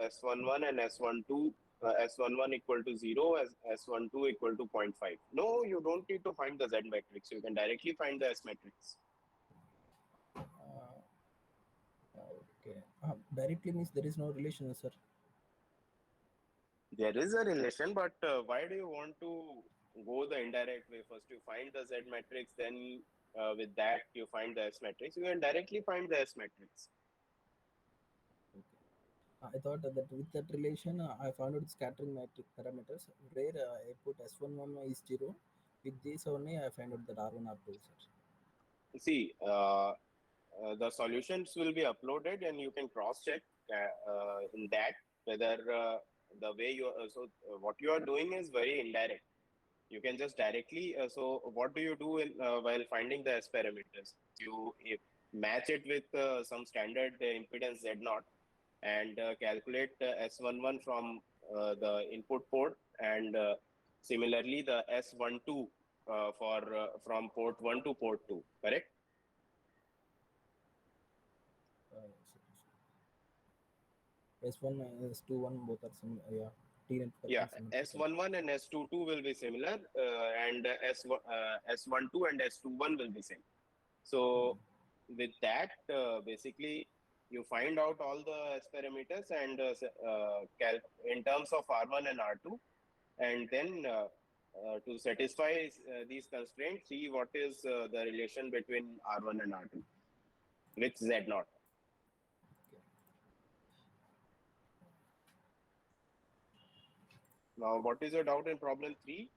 S11 and S12, S11 equal to 0, S12 equal to 0.5. No, you don't need to find the Z matrix. You can directly find the S matrix. Okay. Directly means there is no relation, no, sir. There is a relation, but why do you want to go the indirect way? First, you find the Z matrix, then with that, you find the S matrix. You can directly find the S matrix. I thought that with that relation, I found out scattering matrix parameters where I put S11 is 0. With this only, I find out that R1, R2, sir. See, the solutions will be uploaded and you can cross check in that whether the way you what you are doing is very indirect. You can just directly so what do you do while finding the S parameters? You match it with some standard impedance Z0 and calculate S11 from the input port, and similarly the S12 for from port 1 to port 2, correct? S1, S21 both are similar. Yeah, T network Yeah, is symmetrical. S11 and S22 will be similar, and S12 and S21 will be same. So with that, basically, you find out all the S parameters and in terms of R1 and R2, and then to satisfy these constraints, see what is the relation between R1 and R2 with Z0. Now, what is your doubt in problem 3?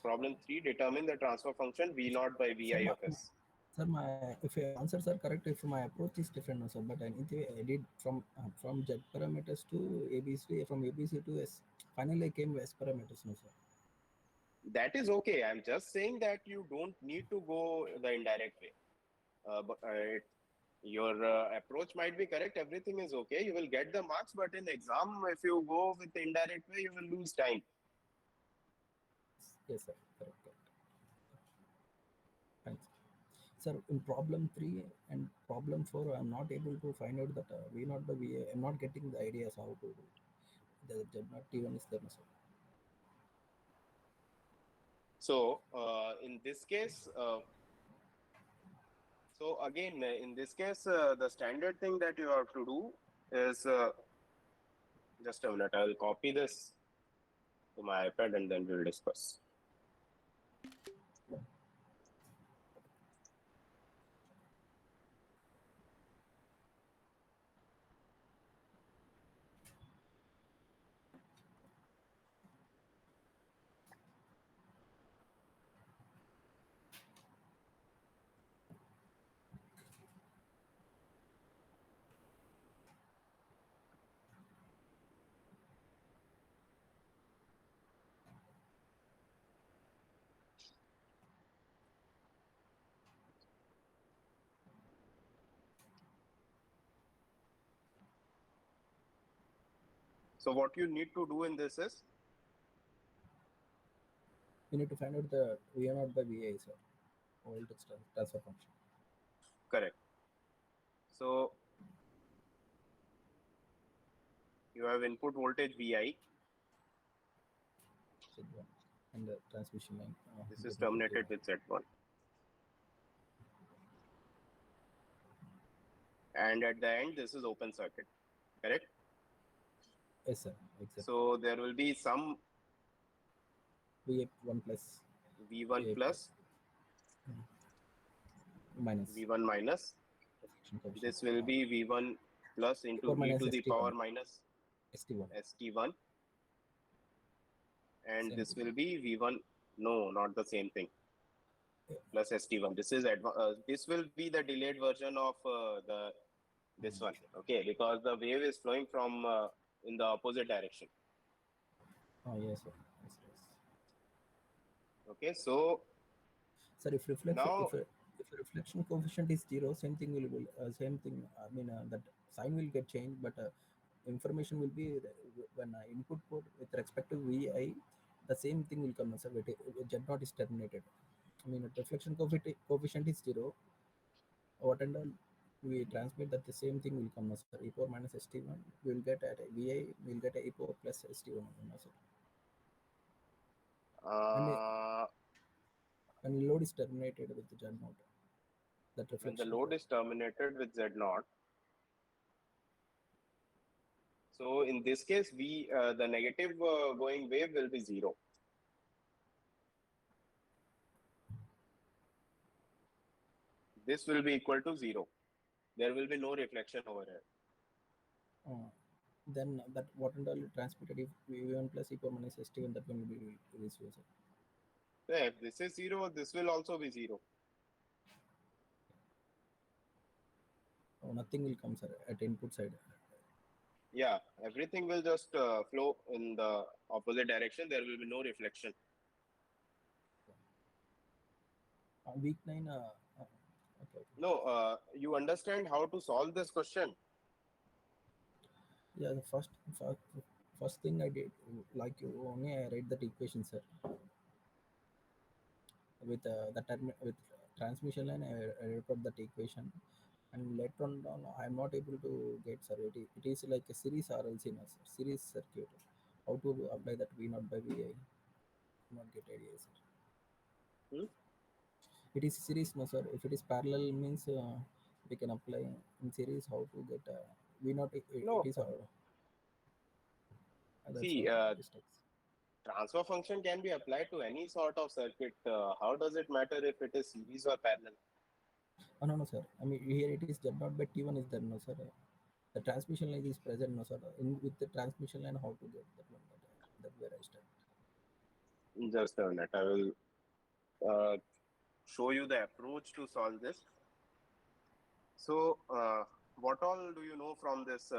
Problem 3, determine the transfer function V naught by Vi of S. Sir, if your answers are correct, if my approach is different, no, sir, but I need to edit from Z parameters to ABC, from ABC to S. Finally, I came S parameters, no, sir. That is okay. I'm just saying that you don't need to go the indirect way. Your approach might be correct. Everything is okay. You will get the marks, but in exam, if you go with the indirect way, you will lose time. Yes, sir. Correct, correct. Thanks. Sir, in problem 3 and problem 4, I'm not able to find out that V not by VA. I'm not getting the ideas how to do. The not even is there, sir. So in this case, so again, in this case, the standard thing that you have to do is just a minute. I'll copy this to my iPad and then we'll discuss. So what you need to do in this is, You need to find out the V not by VA, sir. Voltage transfer function. correct. So you have input voltage VI. Z1 and the transmission line. This is terminated with Z1. And at the end, this is open circuit, correct? Yes, sir. Exactly. So there will be some V1 plus V1 VA plus minus. V1 minus. This will be V1 plus into e to the power minus ST1. ST1. And Same this thing. will be V1, no, not the same thing, Yeah. plus ST1. This will be the delayed version of this one, okay, because the wave is flowing from in the opposite direction. Oh, yes, sir. Yes, yes. Okay, so Sir, if reflection, now if reflection coefficient is 0, same thing will same thing. I mean that sign will get changed, but information will be when input port with respect to VI, the same thing will come. Sir, Z0 is terminated. I mean, reflection coefficient is 0. What and all we transmit that the same thing will come. Sir, E4 minus ST1. We will get at VI. We will get a E4 plus ST1. Sir. When load is terminated with the Z0. That when the reflection. load is terminated with Z0, so in this case, the negative going wave will be 0. This will be equal to 0. There will be no reflection over here. Then that what and all transmitted if V1 plus E4 minus ST1, that will be received. So if this is 0, this will also be 0. Oh, nothing will come, sir, at input side. Yeah, everything will just flow in the opposite direction. There will be no reflection. Week 9. Okay. No, you understand how to solve this question? Yeah, the first thing I did, like you only I write that equation, sir. With the term with transmission line, I wrote that equation, and later on down, I'm not able to get, sir. It is like a series RLC, no, sir. Series circuit. How to apply that V not by VI? Not get idea, sir. It is series, no, sir. If it is parallel, means we can apply in series. How to get V not? No. It is See, transfer function can be applied to any sort of circuit. How does it matter if it is series or parallel? Oh, no, sir. I mean, here it is Z0 by T1 is there, no, sir. The transmission line is present, no, sir. With the transmission line, how to get that one? That where I start. Just a minute. I will show you the approach to solve this. So, what all do you know from this?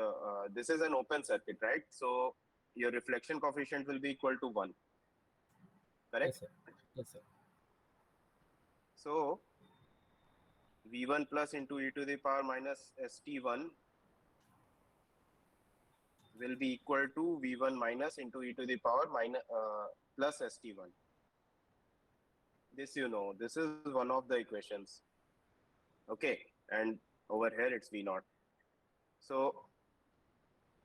This is an open circuit, right? So, your reflection coefficient will be equal to 1. Correct? Yes, sir. Yes, sir. So, V1 plus into e to the power minus st1 will be equal to V1 minus into e to the power minus plus st1. This this is one of the equations. Okay, and over here it's V naught. So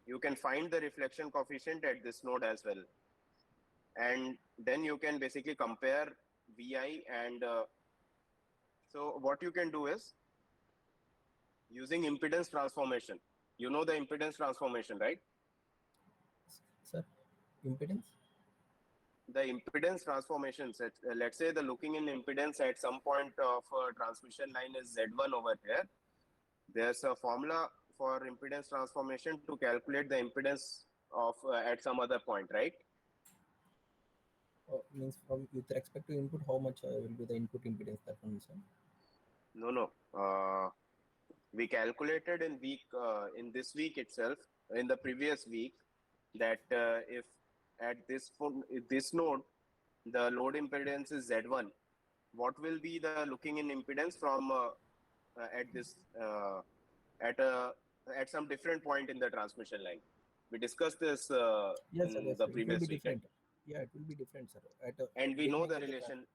you can find the reflection coefficient at this node as well. And then you can basically compare Vi and so what you can do is using impedance transformation. You know the impedance transformation, right? Sir, impedance? The impedance transformations, let's say the looking in impedance at some point of a transmission line is Z1 over here. There's a formula for impedance transformation to calculate the impedance of at some other point, right? Means from with respect to input, how much will be the input impedance, that one, sir? No. We calculated in this week itself, in the previous week, that if at this node the load impedance is Z1, what will be the looking in impedance from at this at some different point in the transmission line? We discussed this Yes, sir, in yes, the sir. It will previous be week, right? different. Yeah, it will be different, sir. And we know the beginning of relation.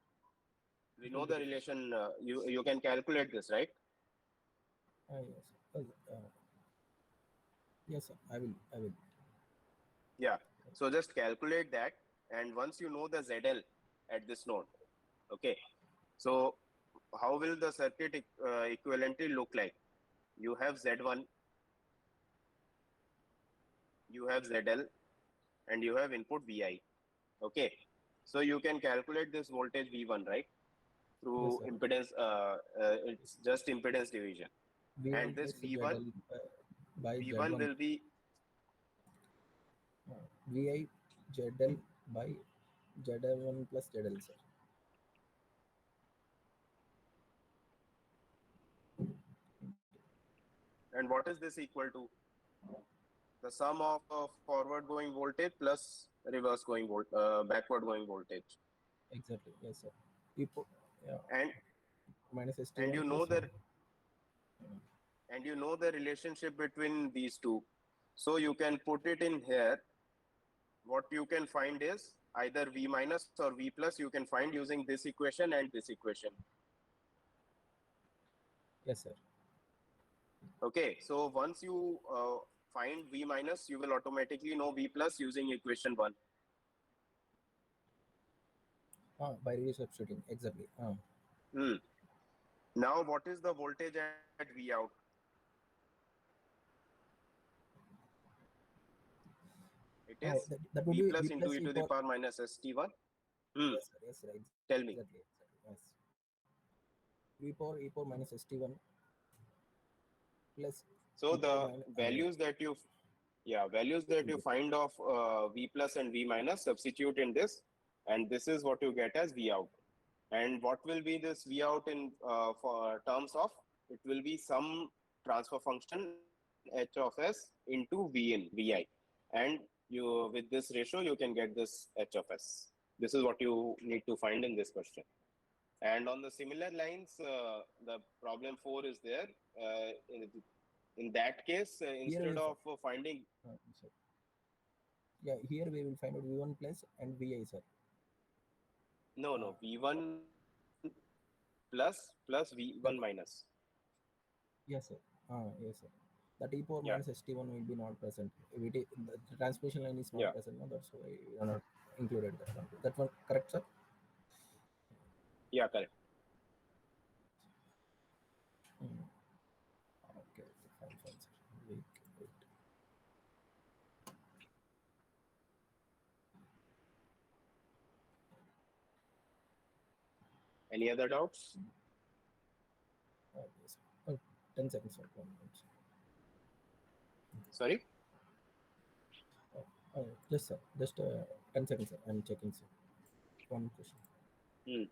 We it know will be the different. relation. You can calculate this, right? Yes. Yes, sir. I will. I will. Yeah. So just calculate that, and once you know the ZL at this node, okay. So how will the circuit equivalently look like? You have Z1, you have ZL, and you have input Vi. Okay. So you can calculate this voltage V1, right? Yes, Through sir. impedance, it's just impedance division. V1 And this plus V1, ZL by V1 Z1. will be Vi ZL by ZL1 plus ZL, sir. and what is this equal to? The sum of forward going voltage plus reverse going backward going voltage. Exactly. Yes, sir. People, yeah. And Minus ST1 and you know plus the and you know the relationship between these two. So you can put it in here. What you can find is either V minus or V plus you can find using this equation and this equation. yes, sir. Okay, so once you find V minus, you will automatically know V plus using equation 1. By resubstituting. Exactly. Now, what is the voltage at V out? It is that would V be plus V into plus e E to the power. power minus st1. Yes, sir. Yes, sir. Tell me. Exactly. Yes. V power E power minus ST1 plus So E power the minus. values that you find of V plus and V minus, substitute in this, and this is what you get as V out. And what will be this V out in for terms of? It will be some transfer function H of S into V in Vi, and you with this ratio you can get this H of S. This is what you need to find in this question. And on the similar lines, the problem 4 is there. In that case, instead of finding, Sir. Yeah, here we will find out V1 plus and Vi, sir. no, V1 plus V1 minus. Yes, sir. Yes, sir. That E power Yeah, minus ST1 will be not present. The transmission line is not yeah. present, no? That's why we are not included that one. That one correct, sir? Yeah, correct. Okay, fine, sir. Wait. Any other doubts? Yes. 10 seconds, sir. 1 minute, sir. Sorry? Just, sir. Just 10 seconds, sir. I'm checking, sir. One question. Okay,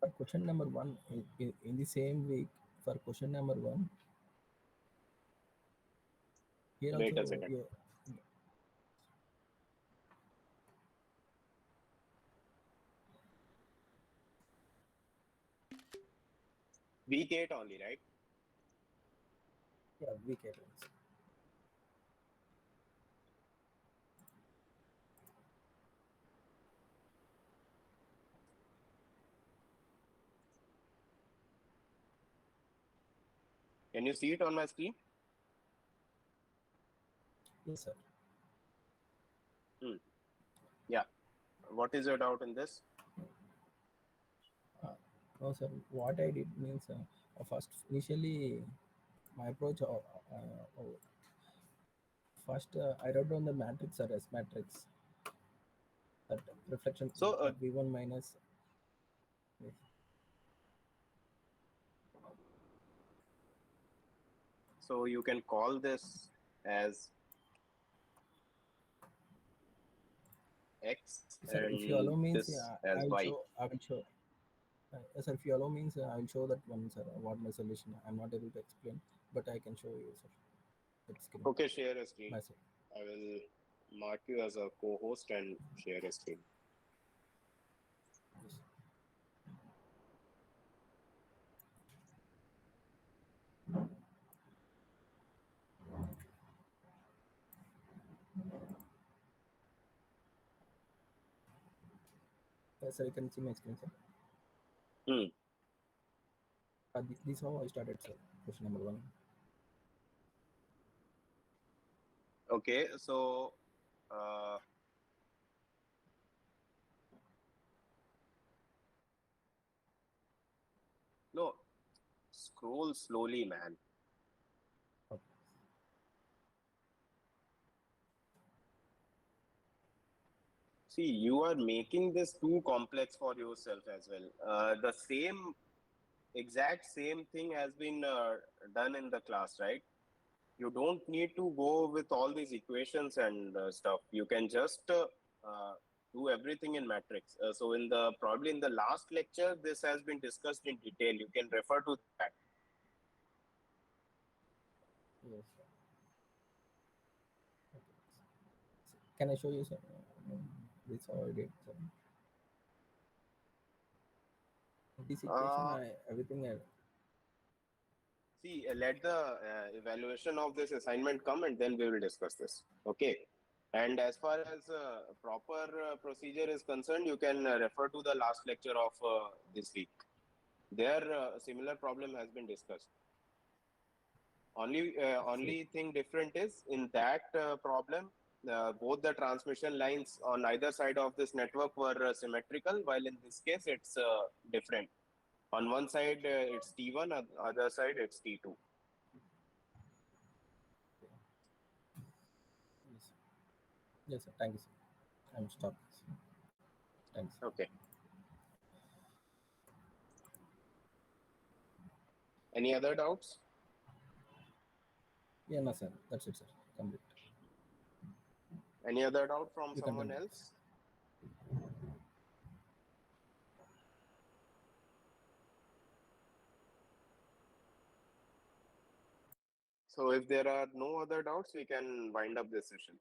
For question number one, in the same week, for question number one, here Wait a also, second. Week 8 only, right? yeah, week 8 also. Can you see it on my screen? Yes, sir. Yeah. What is your doubt in this? No, sir. What I did means first initially my approach. First, I wrote down the matrix or S matrix, that reflection So, V1 minus. Yes. so you can call this as X Sir, if you allow and means, this I as will Y. show. I will show. Sir, if you allow means, I will show that one, sir. What my solution? I'm not able to explain, but I can show you, sir. That screen. Okay, share a screen. Myself. I will mark you as a co-host and share a screen. Yes. Yes, sir, you can see my screen, sir. Hmm. This is how I started, sir. Question number one. Okay, so uh, no, scroll slowly, man. Okay. See, you are making this too complex for yourself as well. The same, exact same thing has been done in the class, right? You don't need to go with all these equations and stuff. You can just uh, do everything in matrix. So in the probably in the last lecture, this has been discussed in detail. You can refer to that. Yes, sir. Okay. Can I show you, sir? This is how I did, sir. This equation, Uh, everything. See, let the evaluation of this assignment come and then we will discuss this. Okay. And as far as proper procedure is concerned, you can refer to the last lecture of this week. There, a similar problem has been discussed. Only thing different is in that problem, both the transmission lines on either side of this network were symmetrical, while in this case it's different. On one side it's T1, on the other side it's T2. Yes, sir. Yes, sir. Thank you, sir. I'm stopped. Thanks. Okay. Any other doubts? Yeah, no, sir. That's it, sir. Complete. Any other doubt from You can someone continue. else? So if there are no other doubts, we can wind up this session.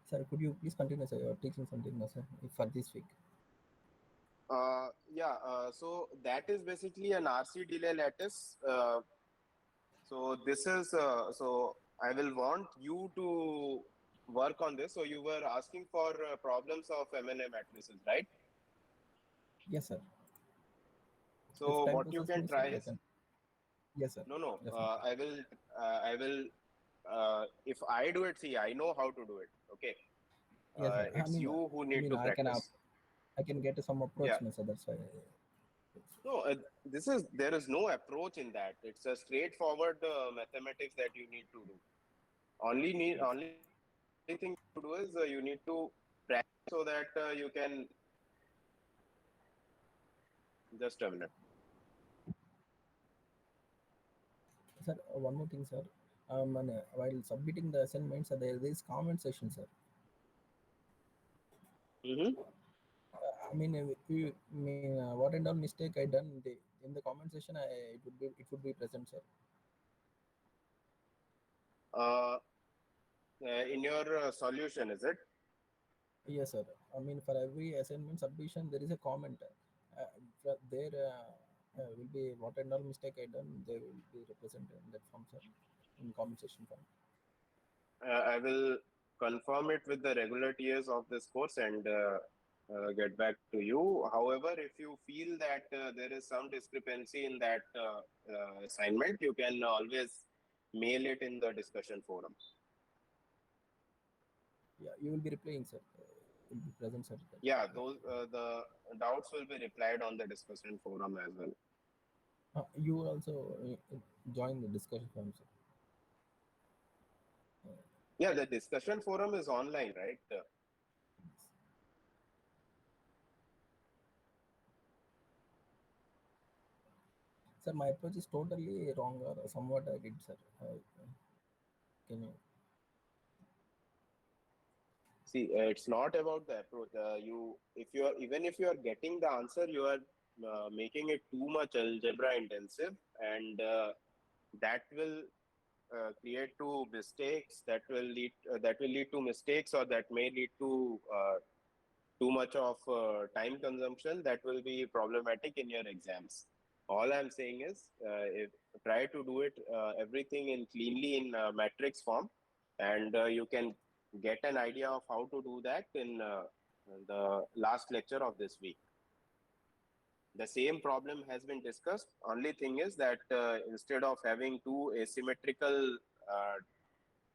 Sir, could you please continue, sir? You're teaching something, no, sir, for this week. Yeah, so that is basically an RC delay lattice. So this is, so I will want you to work on this. So you were asking for problems of MNA matrices, right? Yes, sir. If So time what you process can me, sir, try I is, can. Yes, sir. no, Definitely. if I do it, see, I know how to do it. Okay. Yes, sir. It's you who I need mean, to practice. I can get some approach, Yeah. no, sir. That's why. No, there is no approach in that. It's a straightforward mathematics that you need to do. Yes. Only thing to do is you need to practice so that you can just a minute. Sir, one more thing, sir. While submitting the assignments, there is comment section, sir. Mm-hmm. I mean, what and all mistake I done in the comment section, it would be present, sir. Uh, in your solution, is it? Yes, sir. I mean, for every assignment submission, there is a comment. There will be what and all mistake I done. They will be represented in that form, sir, in comment section form. I will confirm it with the regular TAs of this course and get back to you. However, if you feel that there is some discrepancy in that assignment, you can always mail it in the discussion forum. Yeah, you will be replying, sir. Will be present, sir. Yeah, those the doubts will be replied on the discussion forum as well. You will also join the discussion forum, sir. Yeah, the discussion forum is online, right? Sir, my approach is totally wrong or somewhat I did, sir. Can you? See, it's not about the approach. Even if you are getting the answer, you are making it too much algebra intensive, and that will create to mistakes. That will lead to mistakes, or that may lead to too much of time consumption. That will be problematic in your exams. All I'm saying is, if try to do it everything in cleanly in matrix form, and you can get an idea of how to do that in the last lecture of this week. The same problem has been discussed. Only thing is that instead of having two asymmetrical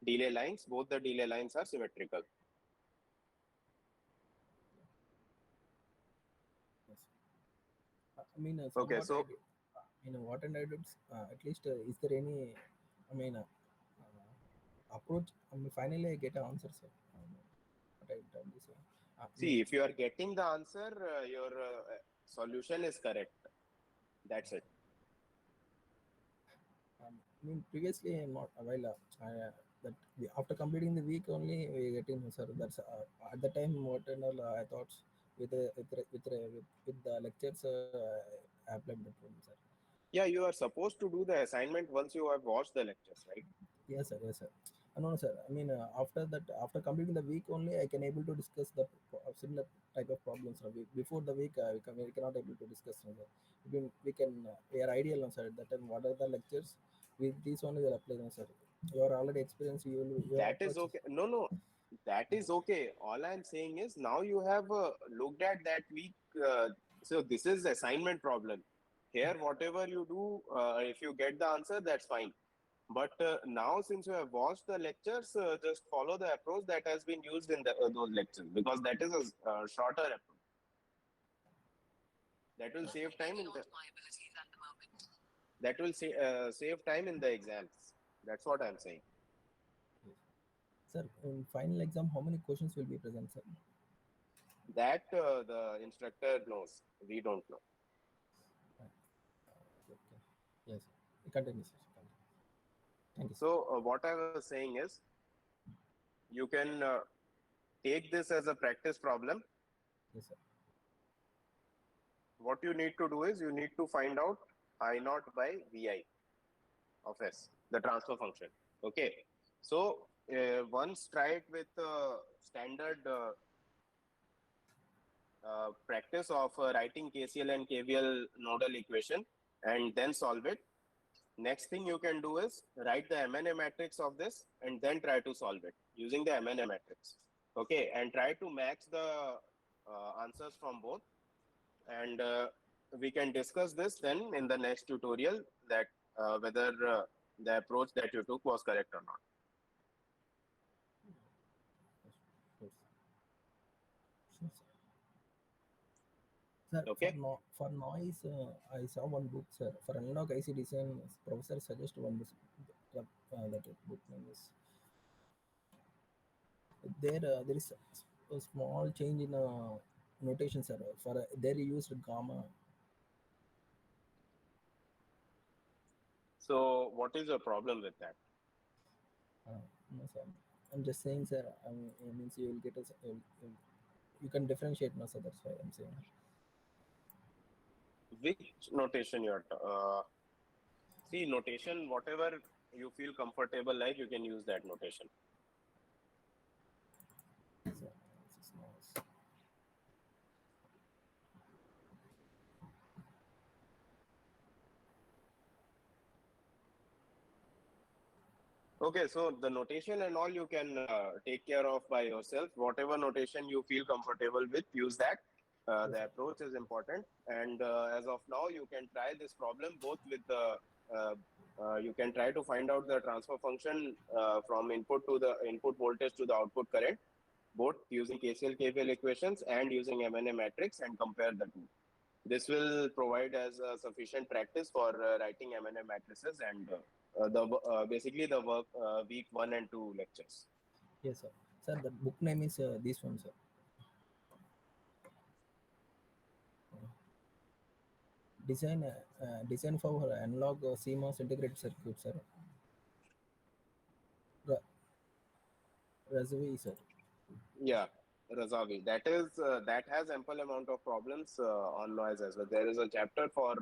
delay lines, both the delay lines are symmetrical. Yes. I mean, Okay, somewhat I so did. What and I did. At least, is there any? I mean, approach. I mean, finally, I get an answer, sir. What I done this. I mean, see, if you are getting the answer, your solution is correct. That's it. I mean, previously, not a while. After completing the week only, we getting, sir. That's at the time what and all I thought with the lectures I applied the problem, sir. Yeah, you are supposed to do the assignment once you have watched the lectures, right? Yes, sir. Yes, sir. No, sir. I mean, after that, after completing the week only, I can able to discuss the similar type of problems. Sir. Before the week, we cannot able to discuss. Sir. We are ideal, no, sir. At that time, what are the lectures? With this one, we will apply, no, sir. You are already experienced. Your That is approach. okay. No, no, that is okay. All I'm saying is now you have looked at that week. So this is assignment problem. Here, whatever you do, if you get the answer, that's fine. But now, since you have watched the lectures, just follow the approach that has been used in those lectures, because that is a shorter approach. That will save time in the save time in the exams. That's what I'm saying. Yes. Sir, in final exam, how many questions will be present, sir? That the instructor knows. We don't know. Okay. Yes. Continue, sir. Continue. Thank you, sir. So what I was saying is, you can take this as a practice problem. Yes, sir. What you need to do is you need to find out I naught by Vi of S, the transfer function. Okay. So once try it with standard practice of writing KCL and KVL nodal equation and then solve it. Next thing you can do is write the MNA matrix of this and then try to solve it using the MNA matrix. Okay, and try to match the answers from both. And we can discuss this then in the next tutorial, that whether the approach that you took was correct or not. Yes. Sure, sir. Sir, Okay. for noise, I saw one book, sir. For analog IC design, professor suggest one book. That book name is there. There is a small change in notation, sir. For there you used gamma. So what is your problem with that? No, sir. I'm just saying, sir. It means you will get you can differentiate now, so that's why I'm saying. Which notation you're see, notation, whatever you feel comfortable like, you can use that notation. So, this is nice. Okay, so the notation and all you can take care of by yourself. Whatever notation you feel comfortable with, use that. The approach is important. And as of now, you can try this problem both with the, you can try to find out the transfer function from input voltage to the output current, both using KCL KVL equations and using M&A matrix, and compare the two. This will provide as sufficient practice for writing M&A matrices and basically the work week 1 and 2 lectures. Yes, sir. Sir, the book name is this one, sir. Design for analog CMOS integrated circuit, sir. Razavi, sir. Yeah, Razavi. That is that has ample amount of problems on noise as well. There is a chapter for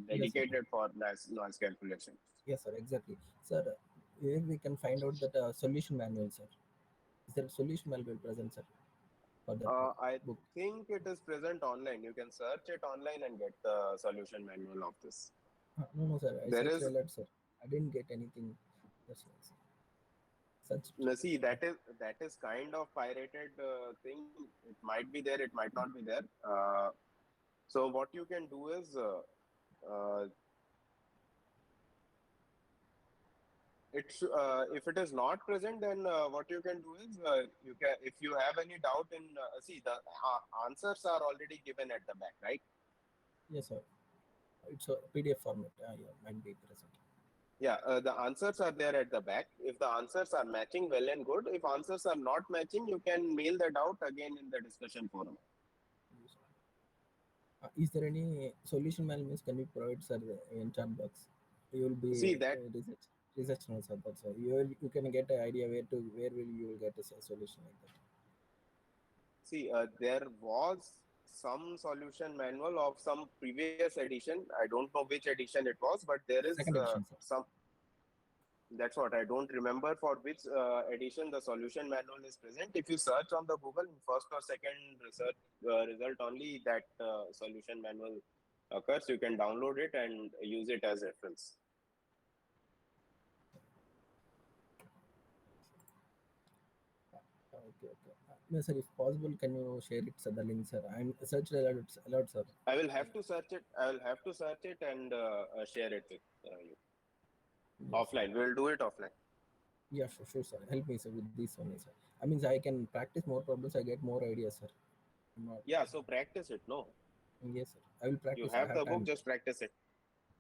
dedicated for noise calculation. Yes, sir. Exactly, sir. Where we can find out that solution manual, sir. Is there a solution manual present, sir? For that I book. think it is present online. You can search it online and get the solution manual of this. No, sir. I There searched is a lot, sir. I didn't get anything. That's why, sir. see, that is kind of pirated thing. It might be there, it might not be there. So what you can do is it's if it is not present, then what you can do is you can, if you have any doubt in see, the answers are already given at the back, right? Yes, sir. It's a PDF format. Yeah, might be present. Yeah, the answers are there at the back. If the answers are matching, well and good. If answers are not matching, you can mail that out again in the discussion forum. Is there any solution manual? Can you provide, sir, in chat box? You will be See that research now, sir. That's why you can get an idea where will you will get a solution like that. See, there was some solution manual of some previous edition. I don't know which edition it was, but there is Second edition, sir. some. That's what I don't remember for which edition the solution manual is present. If you search on the Google, in first or second research result only that solution manual occurs. You can download it and use it as reference. Okay. No, sir. If possible, can you share it, sir? The link, sir. I'm searched a lot, sir. I will have to search it. I will have to search it and share it with you. Yes. Offline. We'll do it offline. Yeah, sure, sir. Help me, sir, with this one, sir. I mean, I can practice more problems. I get more ideas, sir. Yeah, so practice it, no? Yes, sir. I will practice. You have the book, just practice it.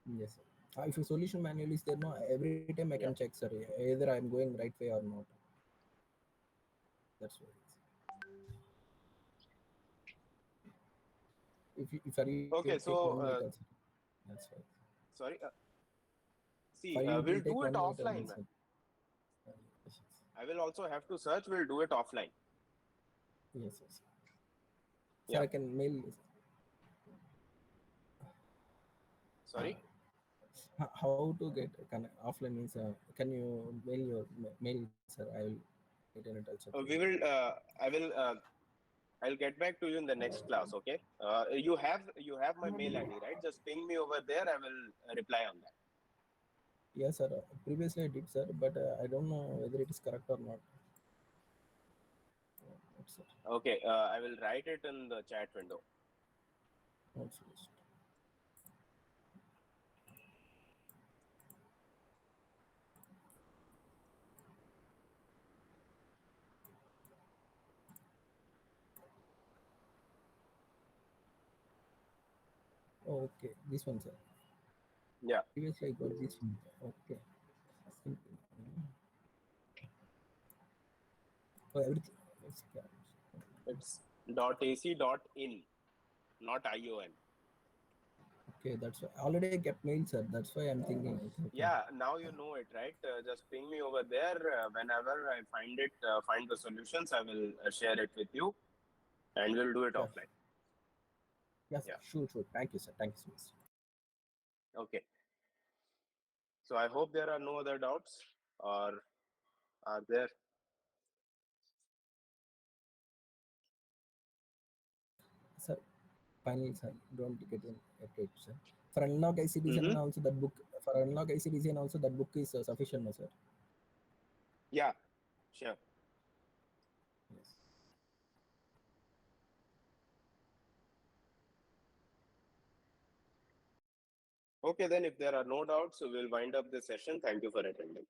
Yes, sir. If a solution manual is there, no, every time I can check, sir, either I'm going right way or not. That's why. If I okay, so that's right. Sorry. See, we'll do it offline, man. I will also have to search. We'll do it offline. Yes. Yeah. So I can mail. Sorry. How to get offline means? Can you mail your mail, sir? I will get in touch. We will. I will. I'll get back to you in the next class. Okay. You have my mail ID, right? Just ping me over there. I will reply on that. Yes, sir. Previously I did, sir, but I don't know whether it is correct or not. Okay. I will write it in the chat window. Okay, this one, sir. Yeah. Previously I got this one. Okay. Oh, everything. It's .ac.in, not ION. Okay, that's why. Already I kept mail, sir. That's why I'm thinking. Okay. Yeah, now you know it, right? Just ping me over there. Whenever I find the solutions, I will share it with you. and we'll do it Sure. offline. Yes, Yeah. sure. Thank you, sir. Thank you so much. Okay. So I hope there are no other doubts, or are there? Sir, finally, sir, don't get in a sir. For unlock IC design Mm-hmm. also that book, for unlock IC design also that book is sufficient, no, sir? Yeah, sure. Yes. Okay, then if there are no doubts, so we'll wind up the session. Thank you for attending.